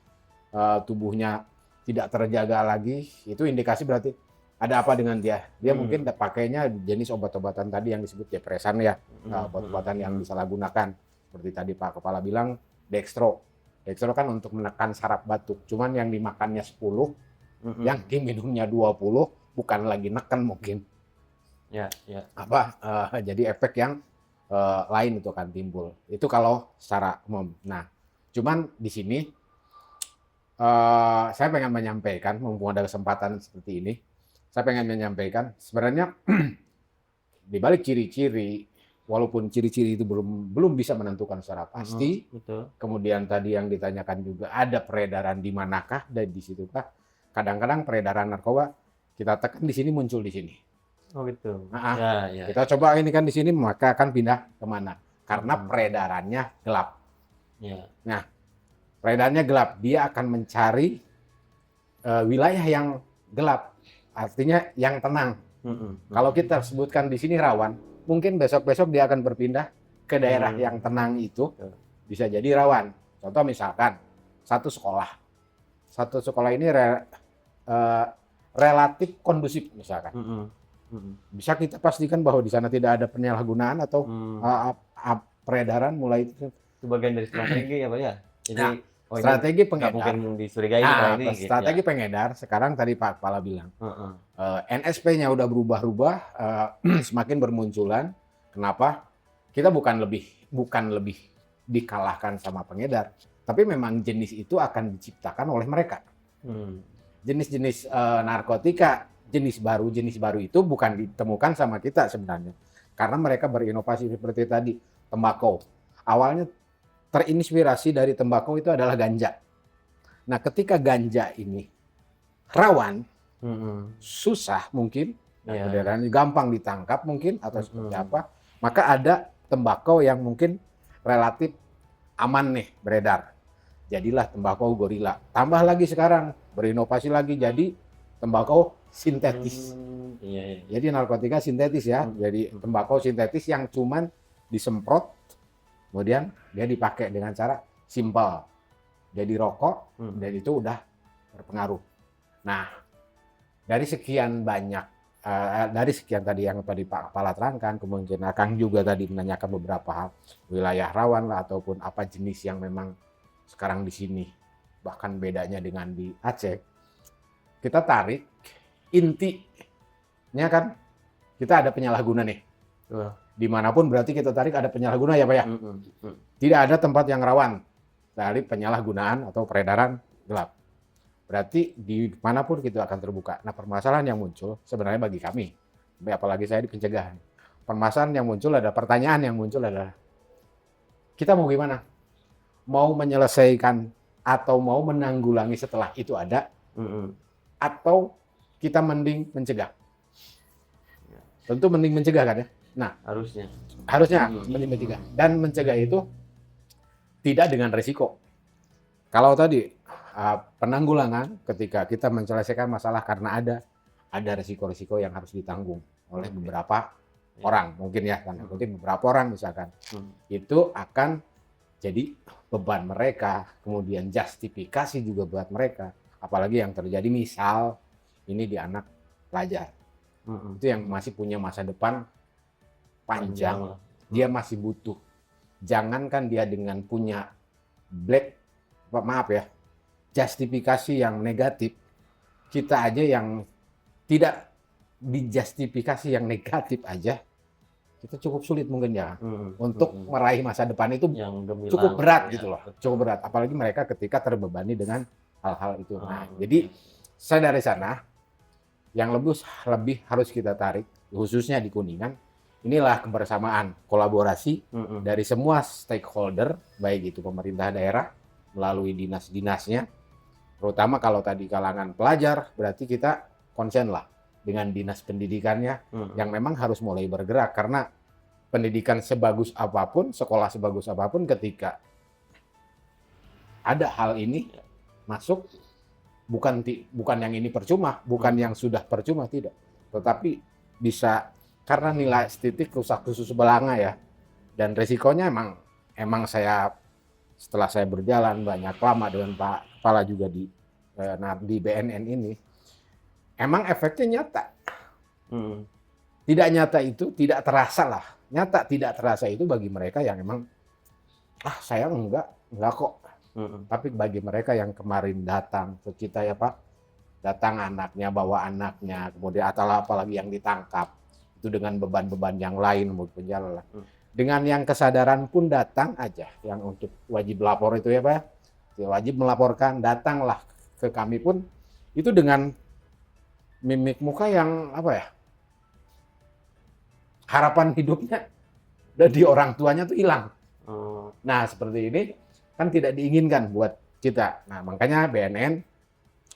[SPEAKER 3] tubuhnya tidak terjaga lagi, itu indikasi berarti ada apa dengan dia. Dia mungkin pakainya jenis obat-obatan tadi yang disebut depresan ya, obat-obatan yang disalahgunakan. Seperti tadi Pak Kepala bilang, dextro. Dextro kan untuk menekan saraf batuk. Cuman yang dimakannya 10, yang diminumnya 20, bukan lagi neken mungkin.
[SPEAKER 1] Ya.
[SPEAKER 3] Jadi efek yang lain itu akan timbul. Itu kalau secara umum. Nah, cuman di sini saya pengen menyampaikan, mumpung ada kesempatan seperti ini, saya pengen menyampaikan sebenarnya di balik ciri-ciri, walaupun ciri-ciri itu belum bisa menentukan secara pasti,
[SPEAKER 1] betul.
[SPEAKER 3] Kemudian tadi yang ditanyakan juga ada peredaran di manakah dan di situkah. Kadang-kadang peredaran narkoba kita tekan di sini muncul di sini.
[SPEAKER 1] Oh gitu.
[SPEAKER 3] Ya. Kita coba ini kan di sini maka akan pindah kemana? Karena peredarannya gelap.
[SPEAKER 1] Ya.
[SPEAKER 3] Nah, peredarannya gelap, dia akan mencari wilayah yang gelap, artinya yang tenang. Kalau kita sebutkan di sini rawan, mungkin besok-besok dia akan berpindah ke daerah yang tenang itu, bisa jadi rawan. Contoh misalkan satu sekolah ini relatif kondusif misalkan. Bisa kita pastikan bahwa di sana tidak ada penyalahgunaan atau peredaran mulai itu
[SPEAKER 1] bagian dari strategi ya Pak ya. Jadi
[SPEAKER 3] strategi pengedar.
[SPEAKER 1] Mungkin disurigai ini.
[SPEAKER 3] Strategi pengedar sekarang tadi Pak Kepala bilang. NSP-nya udah berubah-ubah, semakin bermunculan. Kenapa? Kita bukan lebih dikalahkan sama pengedar, tapi memang jenis itu akan diciptakan oleh mereka. Jenis-jenis narkotika, jenis baru itu bukan ditemukan sama kita sebenarnya. Karena mereka berinovasi seperti tadi, tembakau. Awalnya terinspirasi dari tembakau itu adalah ganja. Nah, ketika ganja ini rawan, susah mungkin, peredarannya gampang ditangkap mungkin atau seperti apa, maka ada tembakau yang mungkin relatif aman nih beredar. Jadilah tembakau gorila. Tambah lagi sekarang berinovasi lagi jadi tembakau sintetis. Jadi narkotika sintetis ya. Jadi tembakau sintetis yang cuman disemprot, kemudian dia dipakai dengan cara simpel. Jadi rokok dan itu udah berpengaruh. Nah, dari sekian tadi yang tadi Pak Kepala terangkan, kemudian Kang juga tadi menanyakan beberapa hal, wilayah rawan lah ataupun apa jenis yang memang sekarang di sini, bahkan bedanya dengan di Aceh. Kita tarik intinya kan, kita ada penyalahguna nih. Dimanapun berarti kita tarik ada penyalahguna ya Pak ya. Tidak ada tempat yang rawan dari penyalahgunaan atau peredaran gelap. Berarti di manapun kita akan terbuka. Nah, permasalahan yang muncul sebenarnya bagi kami, apalagi saya di pencegahan, permasalahan yang muncul ada pertanyaan yang muncul adalah kita mau gimana? Mau menyelesaikan atau mau menanggulangi setelah itu ada, atau kita mending mencegah? Tentu mending mencegah kan ya. Nah, harusnya mending mencegah. Dan mencegah itu tidak dengan risiko. Kalau tadi penanggulangan ketika kita menyelesaikan masalah karena ada risiko-risiko yang harus ditanggung oleh beberapa orang, mungkin ya, tanda kutip beberapa orang misalkan, itu akan jadi beban mereka, kemudian justifikasi juga buat mereka, apalagi yang terjadi misal ini di anak pelajar, itu yang masih punya masa depan panjang, dia masih butuh, jangankan dia dengan punya justifikasi yang negatif, kita aja yang tidak dijustifikasi yang negatif aja, kita cukup sulit mungkin ya untuk meraih masa depan itu yang cukup berat gitu loh, cukup berat. Apalagi mereka ketika terbebani dengan hal-hal itu. Nah, jadi saya dari sana yang lebih harus kita tarik, khususnya di Kuningan, inilah kebersamaan, kolaborasi dari semua stakeholder, baik itu pemerintah daerah melalui dinas-dinasnya, terutama kalau tadi kalangan pelajar, berarti kita konsen lah dengan dinas pendidikannya yang memang harus mulai bergerak, karena pendidikan sebagus apapun, sekolah sebagus apapun, ketika ada hal ini masuk, bukan yang ini percuma, bukan yang sudah percuma, tidak, tetapi bisa karena nilai estetik rusak khusus belanga ya, dan resikonya emang saya setelah saya berjalan banyak lama dengan Pak Kepala juga di BNN ini, emang efeknya nyata. Tidak nyata itu tidak terasa lah, nyata tidak terasa itu bagi mereka yang emang saya enggak kok. Tapi bagi mereka yang kemarin datang ke kita ya Pak, datang anaknya, bawa anaknya, kemudian atau apalagi yang ditangkap, itu dengan beban-beban yang lain mau penjara lah. Dengan yang kesadaran pun datang aja, yang untuk wajib lapor itu ya Pak, wajib melaporkan, datanglah ke kami pun, itu dengan mimik muka yang apa ya, harapan hidupnya dari orang tuanya tuh hilang. Nah seperti ini kan tidak diinginkan buat kita. Nah makanya BNN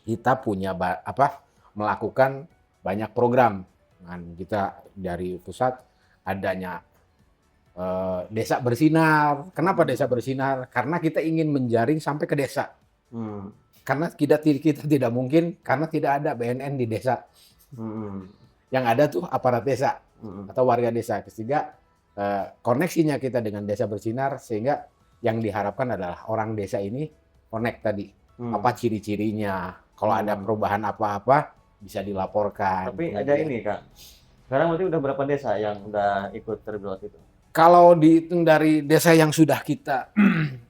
[SPEAKER 3] kita punya melakukan banyak program. Nah, kita dari pusat adanya desa bersinar. Kenapa desa bersinar? Karena kita ingin menjaring sampai ke desa. Karena kita tidak mungkin, karena tidak ada BNN di desa. Yang ada tuh aparat desa atau warga desa. Sehingga koneksinya kita dengan desa bersinar, sehingga yang diharapkan adalah orang desa ini connect tadi. Apa ciri-cirinya, kalau ada perubahan apa-apa bisa dilaporkan.
[SPEAKER 1] Tapi ada ini Kak, sekarang berarti udah berapa desa yang udah ikut terbilang itu?
[SPEAKER 3] Kalau dihitung dari desa yang sudah kita,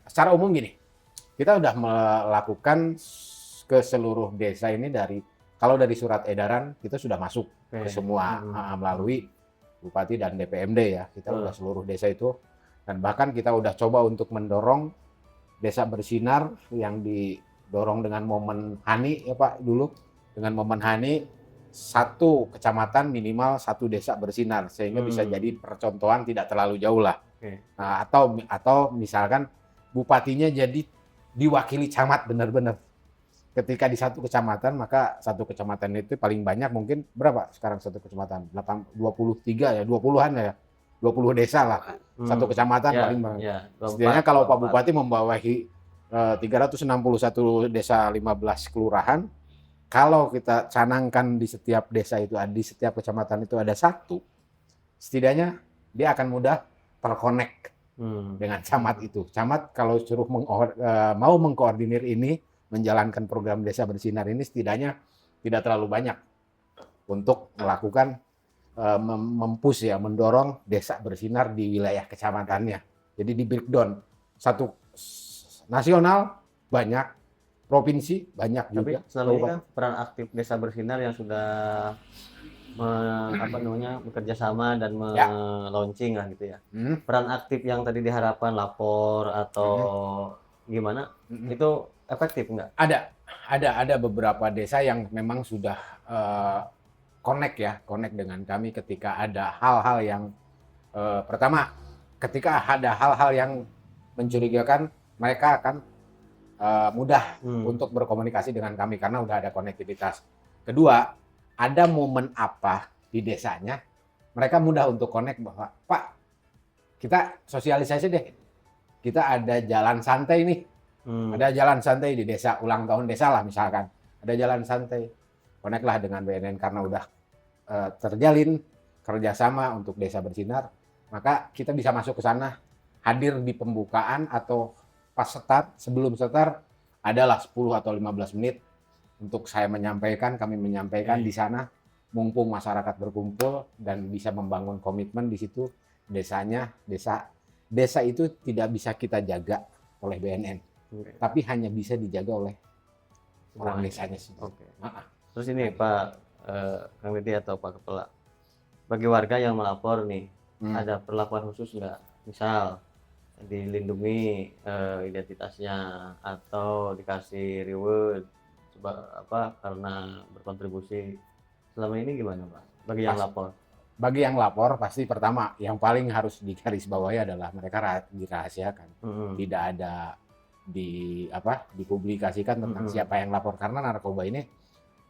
[SPEAKER 3] secara umum gini, kita udah melakukan ke seluruh desa ini kalau dari surat edaran kita sudah masuk ke semua melalui Bupati dan DPMD ya, kita udah seluruh desa itu, dan bahkan kita udah coba untuk mendorong desa bersinar yang didorong dengan momen Hani ya Pak dulu, dengan momen Hani satu kecamatan minimal satu desa bersinar, sehingga bisa jadi percontohan tidak terlalu jauh lah. Nah, atau misalkan bupatinya jadi diwakili camat benar-benar. Ketika di satu kecamatan, maka satu kecamatan itu paling banyak mungkin berapa sekarang satu kecamatan? 23 ya, 20-an ya. 20 desa lah. Satu kecamatan paling banyak. Setidaknya kalau Pak Bupati membawahi 361 desa 15 kelurahan, kalau kita canangkan di setiap desa itu, di setiap kecamatan itu ada satu, setidaknya dia akan mudah terkonek dengan camat itu. Camat kalau suruh mau mengkoordinir ini, menjalankan program desa bersinar ini, setidaknya tidak terlalu banyak untuk melakukan mempush ya, mendorong desa bersinar di wilayah kecamatannya. Jadi di breakdown, satu nasional banyak, provinsi banyak juga.
[SPEAKER 1] Tapi selama ini kan peran aktif desa bersinar yang sudah bekerja sama dan launching lah gitu ya. Peran aktif yang tadi diharapkan lapor atau gimana, itu efektif nggak?
[SPEAKER 3] Ada beberapa desa yang memang sudah connect dengan kami ketika ada hal-hal yang pertama, ketika ada hal-hal yang mencurigakan, mereka akan mudah untuk berkomunikasi dengan kami karena udah ada konektivitas. Kedua, ada momen apa di desanya, mereka mudah untuk connect bahwa Pak, kita sosialisasi deh, kita ada jalan santai nih, ada jalan santai di desa, ulang tahun desa lah misalkan, ada jalan santai, connect lah dengan BNN karena udah terjalin kerjasama untuk desa bersinar, maka kita bisa masuk ke sana, hadir di pembukaan atau pas start, sebelum start adalah 10 atau 15 menit untuk kami menyampaikan di sana, mumpung masyarakat berkumpul dan bisa membangun komitmen di situ. Desa itu tidak bisa kita jaga oleh BNN, tapi hanya bisa dijaga oleh orang desanya sendiri.
[SPEAKER 1] Terus ini Pak Kang Didi atau Pak Kepala, bagi warga yang melapor nih, ada perlakuan khusus nggak? Misal dilindungi identitasnya atau dikasih reward karena berkontribusi selama ini gimana Pak? Bagi yang lapor?
[SPEAKER 3] Bagi yang lapor pasti pertama yang paling harus digarisbawahi adalah mereka dirahasiakan. Tidak ada dipublikasikan tentang siapa yang lapor, karena narkoba ini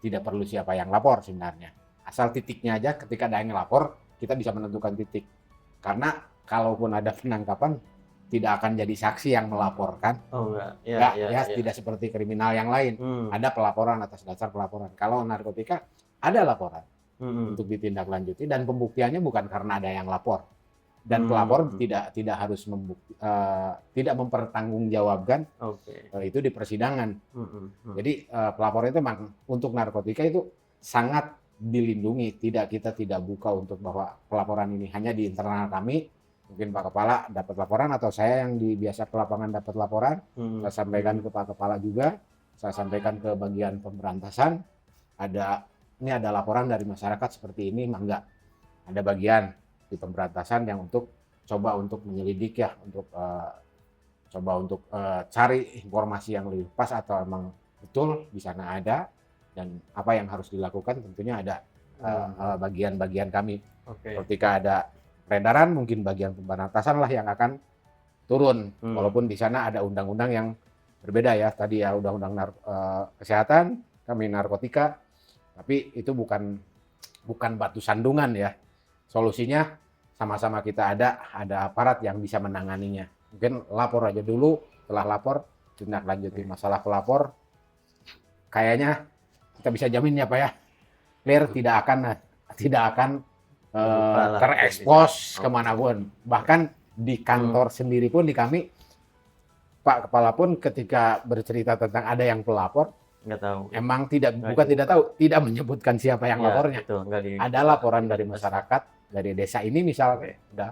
[SPEAKER 3] tidak perlu siapa yang lapor sebenarnya. Asal titiknya aja, ketika ada yang lapor kita bisa menentukan titik. Karena kalaupun ada penangkapan tidak akan jadi saksi yang melaporkan.
[SPEAKER 1] Oh enggak.
[SPEAKER 3] Tidak seperti kriminal yang lain. Ada pelaporan atas dasar pelaporan. Kalau narkotika ada laporan untuk ditindaklanjuti, dan pembuktiannya bukan karena ada yang lapor. Dan pelapor tidak harus tidak mempertanggungjawabkan itu di persidangan. Jadi pelapor itu memang untuk narkotika itu sangat dilindungi. Kita tidak buka untuk bahwa pelaporan ini hanya di internal kami. Mungkin Pak Kepala dapat laporan, atau saya yang biasa ke lapangan dapat laporan, saya sampaikan ke Pak Kepala juga, saya sampaikan ke bagian pemberantasan, ini ada laporan dari masyarakat seperti ini, enggak. Ada bagian di pemberantasan yang coba untuk menyelidik ya, coba untuk cari informasi yang lebih pas atau emang betul di sana ada, dan apa yang harus dilakukan tentunya ada bagian-bagian kami. Ketika ada peredaran, mungkin bagian pemberantasan lah yang akan turun, walaupun di sana ada undang-undang yang berbeda ya. Tadi ya undang-undang kesehatan, kami narkotika, tapi itu bukan batu sandungan ya. Solusinya sama-sama kita ada aparat yang bisa menanganinya. Mungkin lapor aja dulu, setelah lapor tindak lanjuti masalah pelapor. Kayaknya kita bisa jamin ya Pak ya, clear, tidak akan terekspos kemanapun. Bahkan di kantor sendiri pun, di kami, Pak Kepala pun ketika bercerita tentang ada yang pelapor,
[SPEAKER 1] nggak tahu.
[SPEAKER 3] Emang tidak tahu, tidak menyebutkan siapa yang lapornya.
[SPEAKER 1] Itu,
[SPEAKER 3] ada laporan dari masyarakat, dari desa ini misalnya. Udah.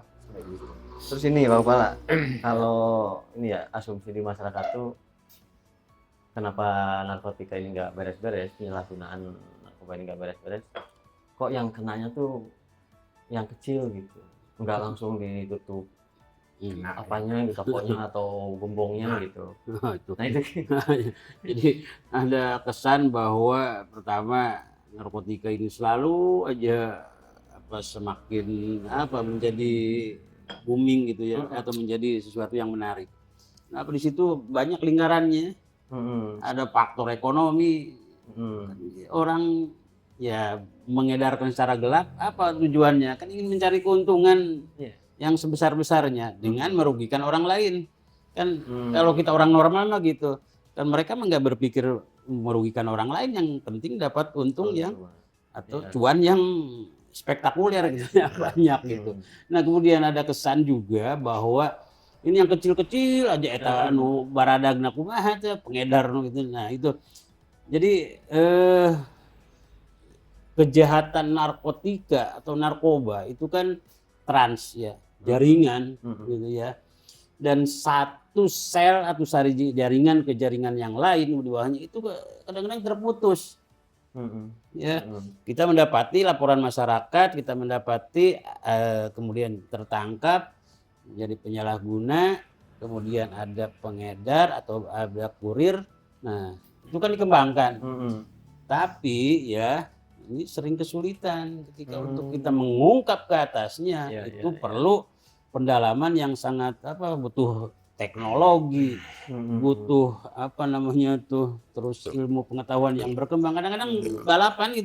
[SPEAKER 1] Terus ini Pak Kepala, kalau ini ya asumsi di masyarakat tuh, kenapa narkotika ini nggak beres-beres, penyalahgunaan narkoba ini nggak beres-beres, kok yang kenanya tuh yang kecil gitu, nggak langsung ditutup apanya gitu, pokoknya atau gembongnya gitu. Nah itu.
[SPEAKER 2] Jadi ada kesan bahwa pertama narkotika ini selalu aja semakin menjadi booming gitu ya, atau menjadi sesuatu yang menarik. Nah di situ banyak lingkarannya. Ada faktor ekonomi, orang ya mengedarkan secara gelap, apa tujuannya? Kan ingin mencari keuntungan yang sebesar-besarnya dengan merugikan orang lain. Kan kalau kita orang normal mah gitu. Kan mereka nggak berpikir merugikan orang lain, yang penting dapat untung atau cuan yang spektakuler gitu ya, banyak gitu. Nah kemudian ada kesan juga bahwa ini yang kecil-kecil aja eta baradagna kumaha teh pengedar gitu. Nah itu. Jadi kejahatan narkotika atau narkoba itu kan trans ya, jaringan gitu ya. Dan satu sel atau sari jaringan ke jaringan yang lain di bawahnya itu kadang-kadang terputus. Ya, kita mendapati laporan masyarakat, kita mendapati kemudian tertangkap jadi penyalahguna, kemudian ada pengedar atau ada kurir. Nah, itu kan dikembangkan. Tapi ya ini sering kesulitan ketika untuk kita mengungkap ke atasnya. Itu perlu pendalaman yang sangat butuh teknologi, butuh terus ilmu pengetahuan yang berkembang. Kadang-kadang balapan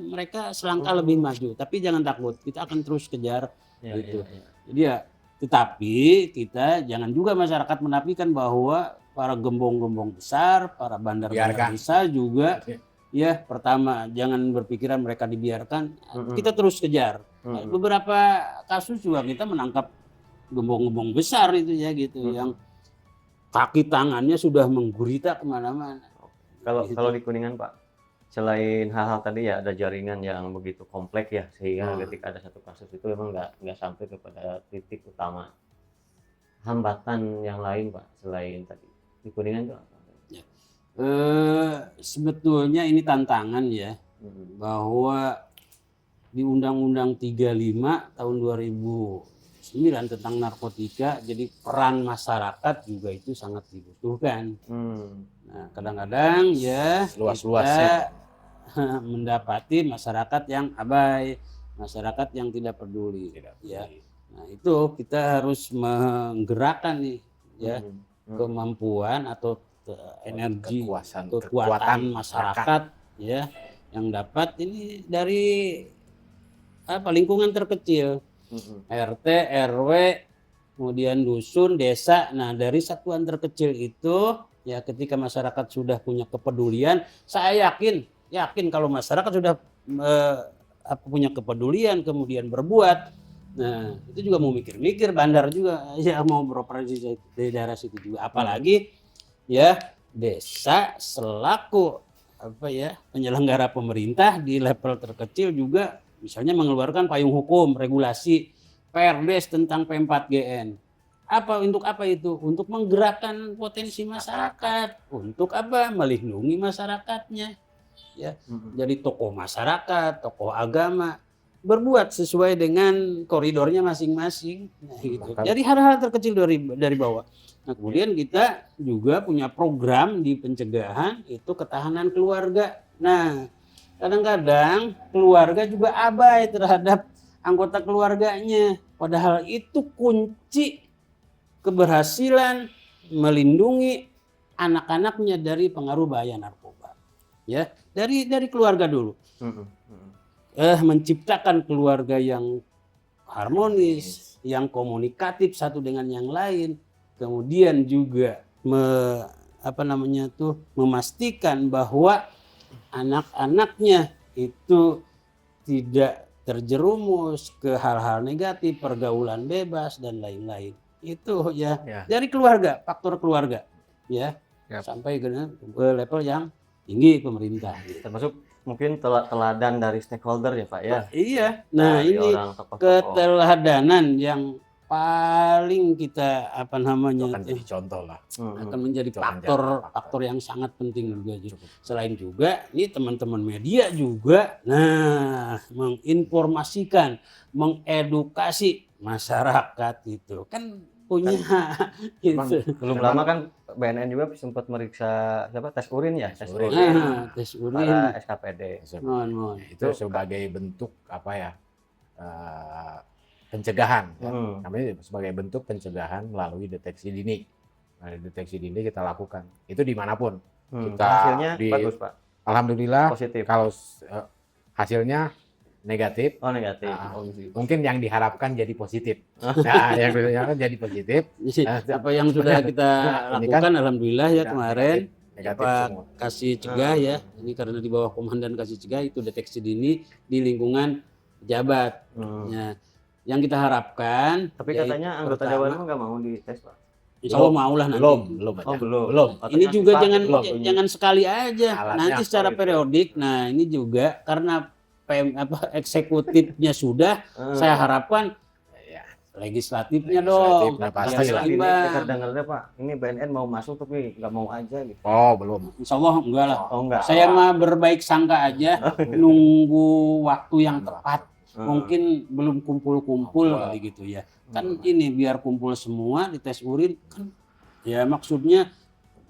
[SPEAKER 2] mereka selangkah lebih maju, tapi jangan takut, kita akan terus kejar gitu. Jadi ya, tetapi kita jangan juga masyarakat menafikan bahwa para gembong-gembong besar, para bandar-bandar besar juga ya, pertama jangan berpikiran mereka dibiarkan, kita terus kejar. Beberapa kasus juga kita menangkap gembong-gembong besar itu ya gitu, yang kaki tangannya sudah menggurita kemana-mana.
[SPEAKER 1] Kalau di Kuningan Pak, selain hal-hal tadi ya, ada jaringan yang begitu kompleks ya, sehingga ketika ada satu kasus itu memang nggak sampai kepada titik utama. Hambatan yang lain Pak selain tadi di Kuningan itu apa?
[SPEAKER 2] Sebetulnya ini tantangan ya, bahwa di Undang-Undang 35 tahun 2009 tentang narkotika, jadi peran masyarakat juga itu sangat dibutuhkan. Nah kadang-kadang ya
[SPEAKER 3] luas-luasnya
[SPEAKER 2] mendapati masyarakat yang abai, masyarakat yang tidak peduli. Ya. Nah, itu kita harus menggerakkan nih ya kemampuan atau energi kekuatan masyarakat ya yang dapat ini dari lingkungan terkecil, RT, RW, kemudian dusun, desa. Nah, dari satuan terkecil itu ya ketika masyarakat sudah punya kepedulian, saya yakin kalau masyarakat sudah punya kepedulian kemudian berbuat. Nah, itu juga mau mikir-mikir, bandar juga ya mau beroperasi di daerah situ juga. Apalagi ya desa selaku penyelenggara pemerintah di level terkecil juga misalnya mengeluarkan payung hukum, regulasi, Perdes tentang P4GN. Untuk apa itu? Untuk menggerakkan potensi masyarakat. Untuk apa? Melindungi masyarakatnya. Ya, jadi tokoh masyarakat, tokoh agama berbuat sesuai dengan koridornya masing-masing. Nah, gitu. Jadi hal-hal terkecil dari bawah. Nah, kemudian kita juga punya program di pencegahan itu ketahanan keluarga. Nah, kadang-kadang keluarga juga abai terhadap anggota keluarganya. Padahal itu kunci keberhasilan melindungi anak-anaknya dari pengaruh bahaya narkoba. Ya, dari keluarga dulu. Menciptakan keluarga yang harmonis, yang komunikatif satu dengan yang lain. Kemudian juga memastikan bahwa anak-anaknya itu tidak terjerumus ke hal-hal negatif, pergaulan bebas dan lain-lain. Itu ya dari keluarga, faktor keluarga ya. Sampai ke level yang tinggi pemerintah.
[SPEAKER 1] Termasuk mungkin teladan dari stakeholder ya Pak ya.
[SPEAKER 2] Iya. Nah, ini keteladanan yang paling kita
[SPEAKER 3] akan jadi contoh lah.
[SPEAKER 2] Akan menjadi faktor yang sangat penting juga. Selain juga ini teman-teman media juga menginformasikan, mengedukasi masyarakat itu. Kan punya gitu.
[SPEAKER 1] Belum lama kan BNN juga sempat meriksa tes urin ya, tes urin para SKPD.
[SPEAKER 3] Itu sebagai bentuk pencegahan, namanya sebagai bentuk pencegahan melalui deteksi dini. Nah, deteksi dini kita lakukan itu dimanapun.
[SPEAKER 1] Hasilnya bagus Pak.
[SPEAKER 3] Alhamdulillah
[SPEAKER 1] positif.
[SPEAKER 3] Kalau hasilnya negatif.
[SPEAKER 1] Oh negatif.
[SPEAKER 3] Mungkin yang diharapkan jadi positif. Nah, yang diharapkan jadi positif.
[SPEAKER 2] Apa yang sudah kita lakukan, alhamdulillah ya kemarin. Pak Kasih Cegah ya. Ini karena di bawah Komandan Kasih Cegah itu deteksi dini di lingkungan pejabat. Ya, yang kita harapkan.
[SPEAKER 1] Tapi katanya anggota Dewan nggak mau dites Pak.
[SPEAKER 2] Insya Allah maulah nanti.
[SPEAKER 3] Belum.
[SPEAKER 2] Ini juga jangan sekali aja. Nanti secara periodik. Nah ini juga karena eksekutifnya sudah, saya harapkan legislatifnya dong.
[SPEAKER 3] Pasti lah.
[SPEAKER 1] Kita dengarnya Pak, ini BNN mau masuk tapi nggak mau aja gitu.
[SPEAKER 3] Oh belum.
[SPEAKER 2] Insya Allah enggak lah.
[SPEAKER 1] Enggak.
[SPEAKER 2] Saya mah berbaik sangka aja, nunggu waktu yang tepat. Mungkin belum kumpul-kumpul kali gitu ya. Kan ini biar kumpul semua di tes urin kan. Ya maksudnya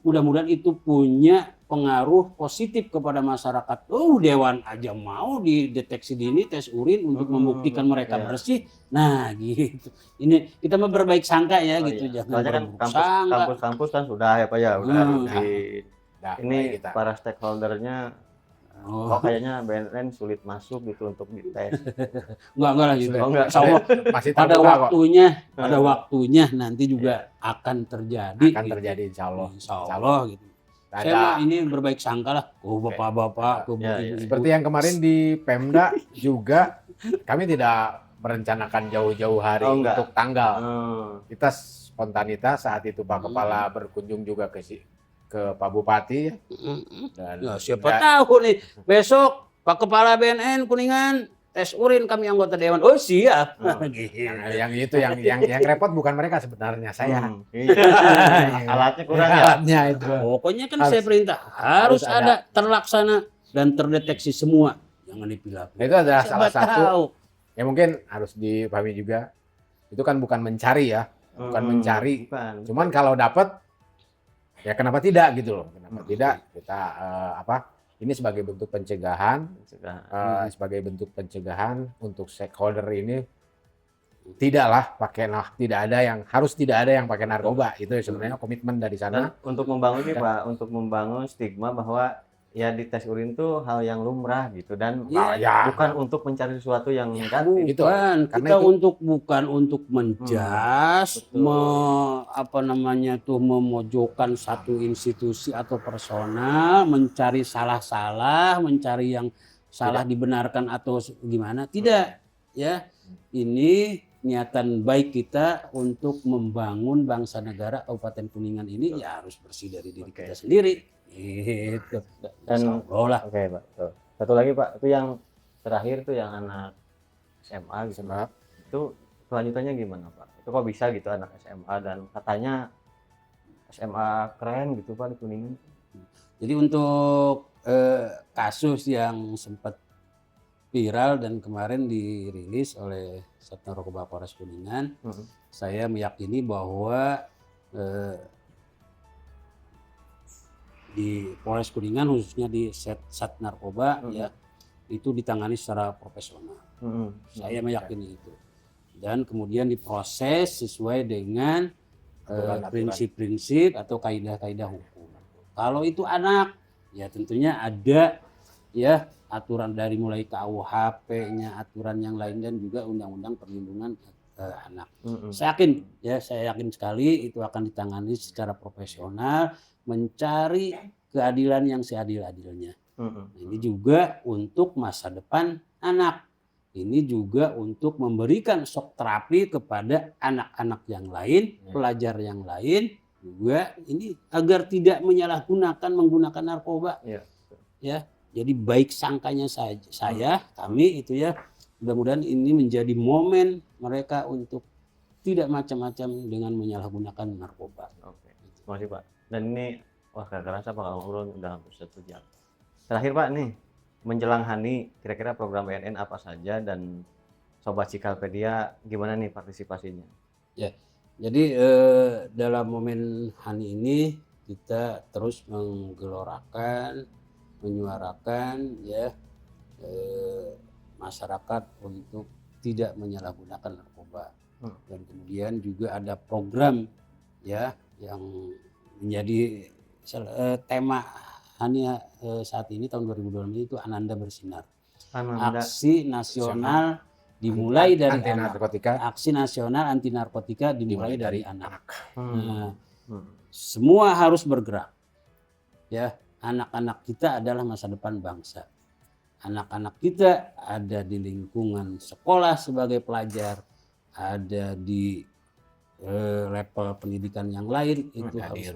[SPEAKER 2] mudah-mudahan itu punya pengaruh positif kepada masyarakat. Dewan aja mau dideteksi dini tes urin untuk membuktikan mereka bersih. Nah gitu. Ini kita mah berbaik sangka ya gitu. Jangan
[SPEAKER 1] kan kampus-kampus kan sudah ya Pak ya. Ini para stakeholdernya kayaknya BNN sulit masuk gitu untuk dites.
[SPEAKER 2] Enggak lah gitu.
[SPEAKER 3] Masih
[SPEAKER 2] pada waktunya nanti juga akan terjadi.
[SPEAKER 3] Insya
[SPEAKER 2] Allah gitu. Saya ini berbaik sangka lah, bapak-bapak,
[SPEAKER 3] seperti yang kemarin di Pemda juga kami tidak merencanakan jauh-jauh hari untuk tanggal. Kita spontanitas saat itu Pak Kepala berkunjung juga ke Pak Bupati. Dan
[SPEAKER 2] siapa tahu nih besok Pak Kepala BNN Kuningan tes urin kami anggota dewan. Oh siap.
[SPEAKER 3] Yang itu yang repot bukan mereka sebenarnya, saya.
[SPEAKER 1] Alatnya kurang ya.
[SPEAKER 3] Alatnya itu.
[SPEAKER 2] Pokoknya kan saya perintah harus ada terlaksana dan terdeteksi semua. Jangan dipilah.
[SPEAKER 3] Itu adalah salah satu yang mungkin harus dipahami juga. Itu kan bukan mencari ya, bukan mencari. Cuman kalau dapat ya kenapa tidak gitu loh. Kenapa tidak kita ini sebagai bentuk pencegahan,
[SPEAKER 1] Pencegahan.
[SPEAKER 3] sebagai bentuk pencegahan untuk stakeholder ini tidaklah pakai harus tidak ada yang pakai narkoba. Itu sebenarnya komitmen dari
[SPEAKER 1] Dan
[SPEAKER 3] sana.
[SPEAKER 1] untuk membangun ini Pak, untuk membangun stigma bahwa ya di tes urin tuh hal yang lumrah gitu dan
[SPEAKER 3] Ya,
[SPEAKER 1] bukan untuk mencari sesuatu yang
[SPEAKER 2] Bukan,
[SPEAKER 1] negatif.
[SPEAKER 3] Gitu. Karena
[SPEAKER 2] kita
[SPEAKER 3] itu-
[SPEAKER 2] bukan untuk menjas,
[SPEAKER 1] betul.
[SPEAKER 2] memojokkan satu institusi atau personal, mencari salah-salah, mencari yang salah dibenarkan atau gimana. Tidak, ya. Ini niatan baik kita untuk membangun bangsa negara Kabupaten Kuningan ini ya harus bersih dari diri kita sendiri. Gitu.
[SPEAKER 1] Dan
[SPEAKER 2] lah.
[SPEAKER 1] oke Pak. Tuh. Satu lagi Pak, itu yang terakhir tuh yang anak SMA gitu. Itu kelanjutannya gimana Pak? Itu kok bisa gitu anak SMA dan katanya SMA keren gitu Pak di Kuningan.
[SPEAKER 2] Jadi untuk kasus yang sempat viral dan kemarin dirilis oleh Sat Narkoba Polres Kuningan, saya meyakini bahwa di Polres Kuningan khususnya di Sat Narkoba ya itu ditangani secara profesional. Saya meyakini itu. Dan kemudian diproses sesuai dengan prinsip-prinsip atau kaidah-kaidah hukum. Kalau itu anak, ya tentunya ada ya aturan dari mulai KUHP-nya, aturan yang lain dan juga Undang-Undang Perlindungan Anak. Saya yakin sekali itu akan ditangani secara profesional, mencari keadilan yang seadil-adilnya. Ini juga untuk masa depan anak. Ini juga untuk memberikan shock terapi kepada anak-anak yang lain, pelajar yang lain juga ini agar tidak menggunakan narkoba. Ya, jadi baik sangkanya kami itu ya. Mudah-mudahan ini menjadi momen mereka untuk tidak macam-macam dengan menyalahgunakan narkoba.
[SPEAKER 1] Oke, terima kasih Pak. Dan ini wah gak kerasa Pak kalau ngobrol udah hampir 1 jam. Terakhir Pak nih, menjelang Hani, kira-kira program BNN apa saja dan Sobat Cikalpedia gimana nih partisipasinya?
[SPEAKER 2] Ya, jadi dalam momen Hani ini kita terus menggelorakan, menyuarakan ya masyarakat untuk tidak menyalahgunakan narkoba. Dan kemudian juga ada program ya yang menjadi tema Hani saat ini tahun 2020 itu Ananda Bersinar. Aksi nasional dimulai dari
[SPEAKER 3] anti narkotika.
[SPEAKER 2] Aksi nasional anti narkotika dimulai dari anak. Nah, semua harus bergerak. Ya, anak-anak kita adalah masa depan bangsa. Anak-anak kita ada di lingkungan sekolah sebagai pelajar, ada di level pendidikan yang lain itu harus di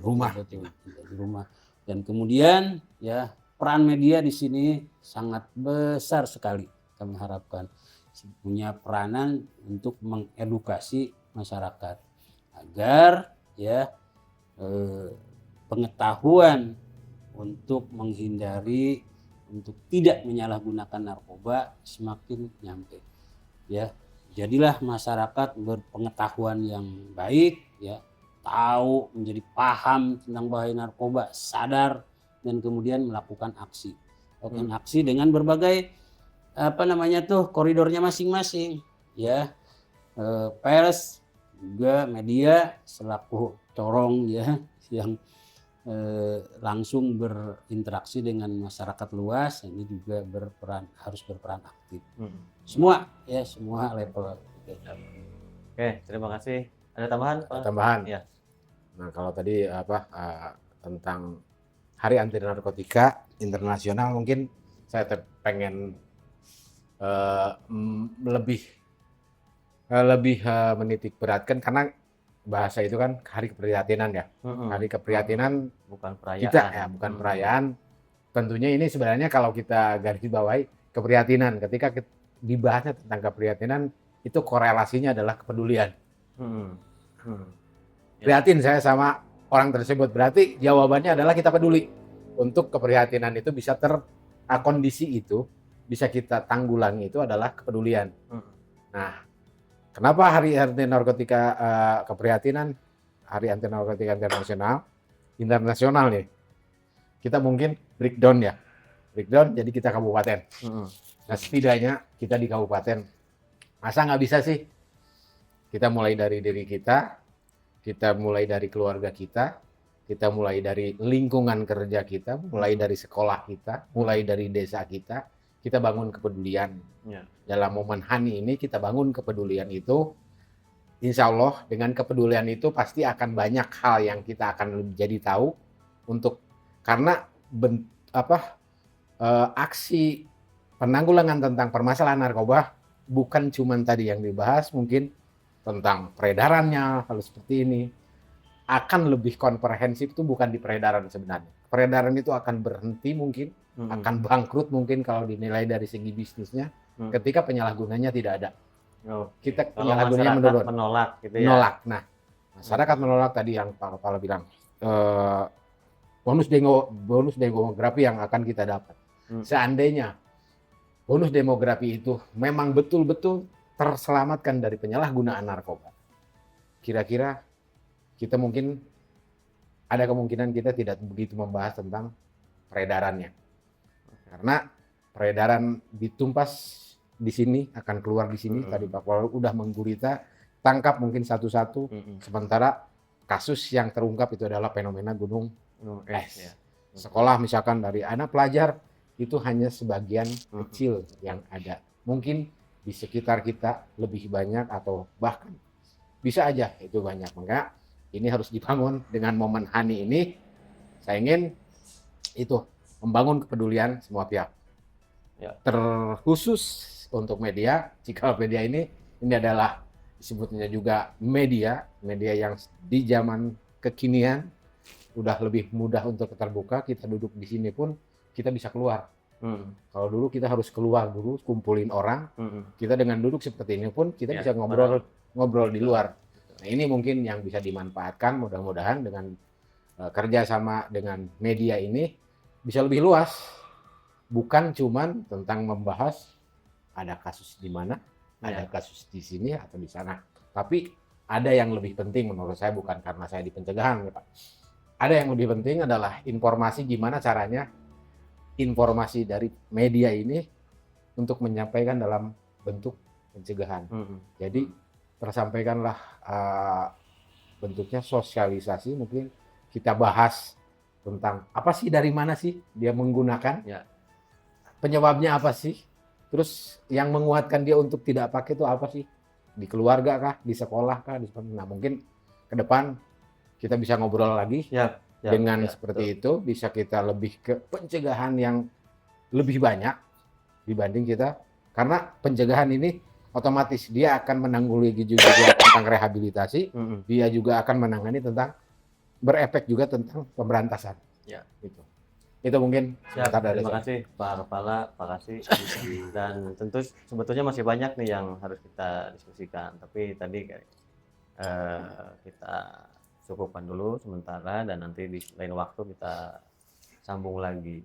[SPEAKER 2] rumah. Dan kemudian ya peran media di sini sangat besar sekali. Kami harapkan punya peranan untuk mengedukasi masyarakat agar ya pengetahuan untuk menghindari untuk tidak menyalahgunakan narkoba semakin nyampe ya. Jadilah masyarakat berpengetahuan yang baik ya, tahu, menjadi paham tentang bahaya narkoba, sadar dan kemudian melakukan aksi. Melakukan aksi dengan berbagai koridornya masing-masing ya. Pers juga media selaku corong ya yang langsung berinteraksi dengan masyarakat luas, ini juga harus berperan aktif. Semua level.
[SPEAKER 1] Oke, terima kasih. Ada tambahan Pak?
[SPEAKER 3] Tambahan.
[SPEAKER 1] Ya.
[SPEAKER 3] Nah, kalau tadi tentang Hari Anti Narkotika Internasional, mungkin saya pengen lebih menitik beratkan karena bahasa itu kan hari keprihatinan ya. Hari keprihatinan
[SPEAKER 1] bukan perayaan.
[SPEAKER 3] Bukan perayaan. Tentunya ini sebenarnya kalau kita garis bawahi keprihatinan. Ketika dibahasnya tentang keprihatinan itu korelasinya adalah kepedulian. Prihatin saya sama orang tersebut, berarti jawabannya adalah kita peduli. Untuk keprihatinan itu bisa kondisi itu bisa kita tanggulangi itu adalah kepedulian. Nah, kenapa Hari Anti Narkotika Keprihatinan, Hari Anti Narkotika Internasional nih? Kita mungkin breakdown ya. breakdown jadi kita kabupaten. Nah setidaknya kita di kabupaten, masa nggak bisa sih? Kita mulai dari diri kita mulai dari keluarga kita mulai dari lingkungan kerja kita, mulai dari sekolah kita, mulai dari desa kita bangun kepedulian.
[SPEAKER 1] Ya.
[SPEAKER 3] Dalam momen Hani ini kita bangun kepedulian itu, insya Allah dengan kepedulian itu pasti akan banyak hal yang kita akan jadi tahu karena aksi penanggulangan tentang permasalahan narkoba bukan cuma tadi yang dibahas mungkin tentang peredarannya, hal seperti ini. Akan lebih komprehensif itu bukan di peredaran sebenarnya. Peredaran itu akan berhenti mungkin, akan bangkrut mungkin kalau dinilai dari segi bisnisnya, ketika penyalahgunanya tidak ada. Kita penyalahgunanya
[SPEAKER 1] menolak gitu ya.
[SPEAKER 3] Menolak. Nah, masyarakat menolak tadi yang Pak Kepala bilang, bonus demografi yang akan kita dapat. Seandainya bonus demografi itu memang betul-betul terselamatkan dari penyalahgunaan narkoba, kira-kira kita mungkin ada kemungkinan kita tidak begitu membahas tentang peredarannya. Karena peredaran ditumpas di sini, akan keluar di sini. Tadi Pak Kepala udah menggurita, tangkap mungkin satu-satu. Sementara kasus yang terungkap itu adalah fenomena gunung es.
[SPEAKER 1] Ya.
[SPEAKER 3] Sekolah misalkan dari anak pelajar itu hanya sebagian kecil yang ada. Mungkin di sekitar kita lebih banyak atau bahkan bisa aja itu banyak. Maka ini harus dibangun dengan momen Hani ini. Saya ingin itu membangun kepedulian semua pihak.
[SPEAKER 1] Ya.
[SPEAKER 3] Terkhusus untuk media, jika media ini adalah disebutnya juga media yang di zaman kekinian udah lebih mudah untuk terbuka. Kita duduk di sini pun kita bisa keluar. Kalau dulu kita harus keluar dulu, kumpulin orang. Kita dengan duduk seperti ini pun kita bisa ngobrol di luar. Nah ini mungkin yang bisa dimanfaatkan, mudah-mudahan dengan kerjasama dengan media ini bisa lebih luas. Bukan cuman tentang membahas ada kasus di mana, ada kasus di sini atau di sana. Tapi ada yang lebih penting menurut saya, bukan karena saya di pencegahan, Pak. Ada yang lebih penting adalah informasi, gimana caranya informasi dari media ini untuk menyampaikan dalam bentuk pencegahan. Jadi tersampaikanlah bentuknya sosialisasi, mungkin kita bahas tentang apa sih, dari mana sih dia menggunakan, penyebabnya apa sih, terus yang menguatkan dia untuk tidak pakai itu apa sih, di keluarga kah, di sekolah kah, nah mungkin ke depan kita bisa ngobrol lagi dengan seperti itu, bisa kita lebih ke pencegahan yang lebih banyak dibanding kita, karena pencegahan ini otomatis dia akan menanggulangi juga tentang rehabilitasi, dia juga akan menangani tentang berefek juga tentang pemberantasan. Itu mungkin.
[SPEAKER 1] Terima kasih Pak Kepala, Pak Kasih. Dan tentu sebetulnya masih banyak nih yang harus kita diskusikan, tapi tadi kita cukupkan dulu sementara, dan nanti di lain waktu kita sambung lagi.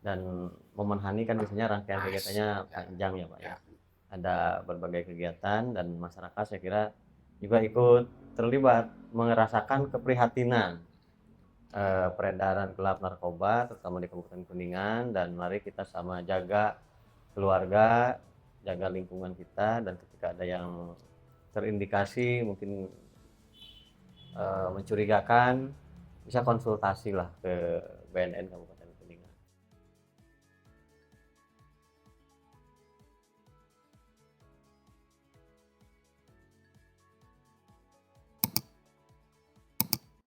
[SPEAKER 1] Dan momen Hani kan biasanya rangkaian kegiatannya panjang ya Pak ya. Ada berbagai kegiatan dan masyarakat saya kira juga ikut terlibat merasakan keprihatinan peredaran gelap narkoba terutama di Kabupaten Kuningan, dan mari kita sama jaga keluarga, jaga lingkungan kita, dan ketika ada yang terindikasi mungkin mencurigakan bisa konsultasi lah ke BNN Kabupaten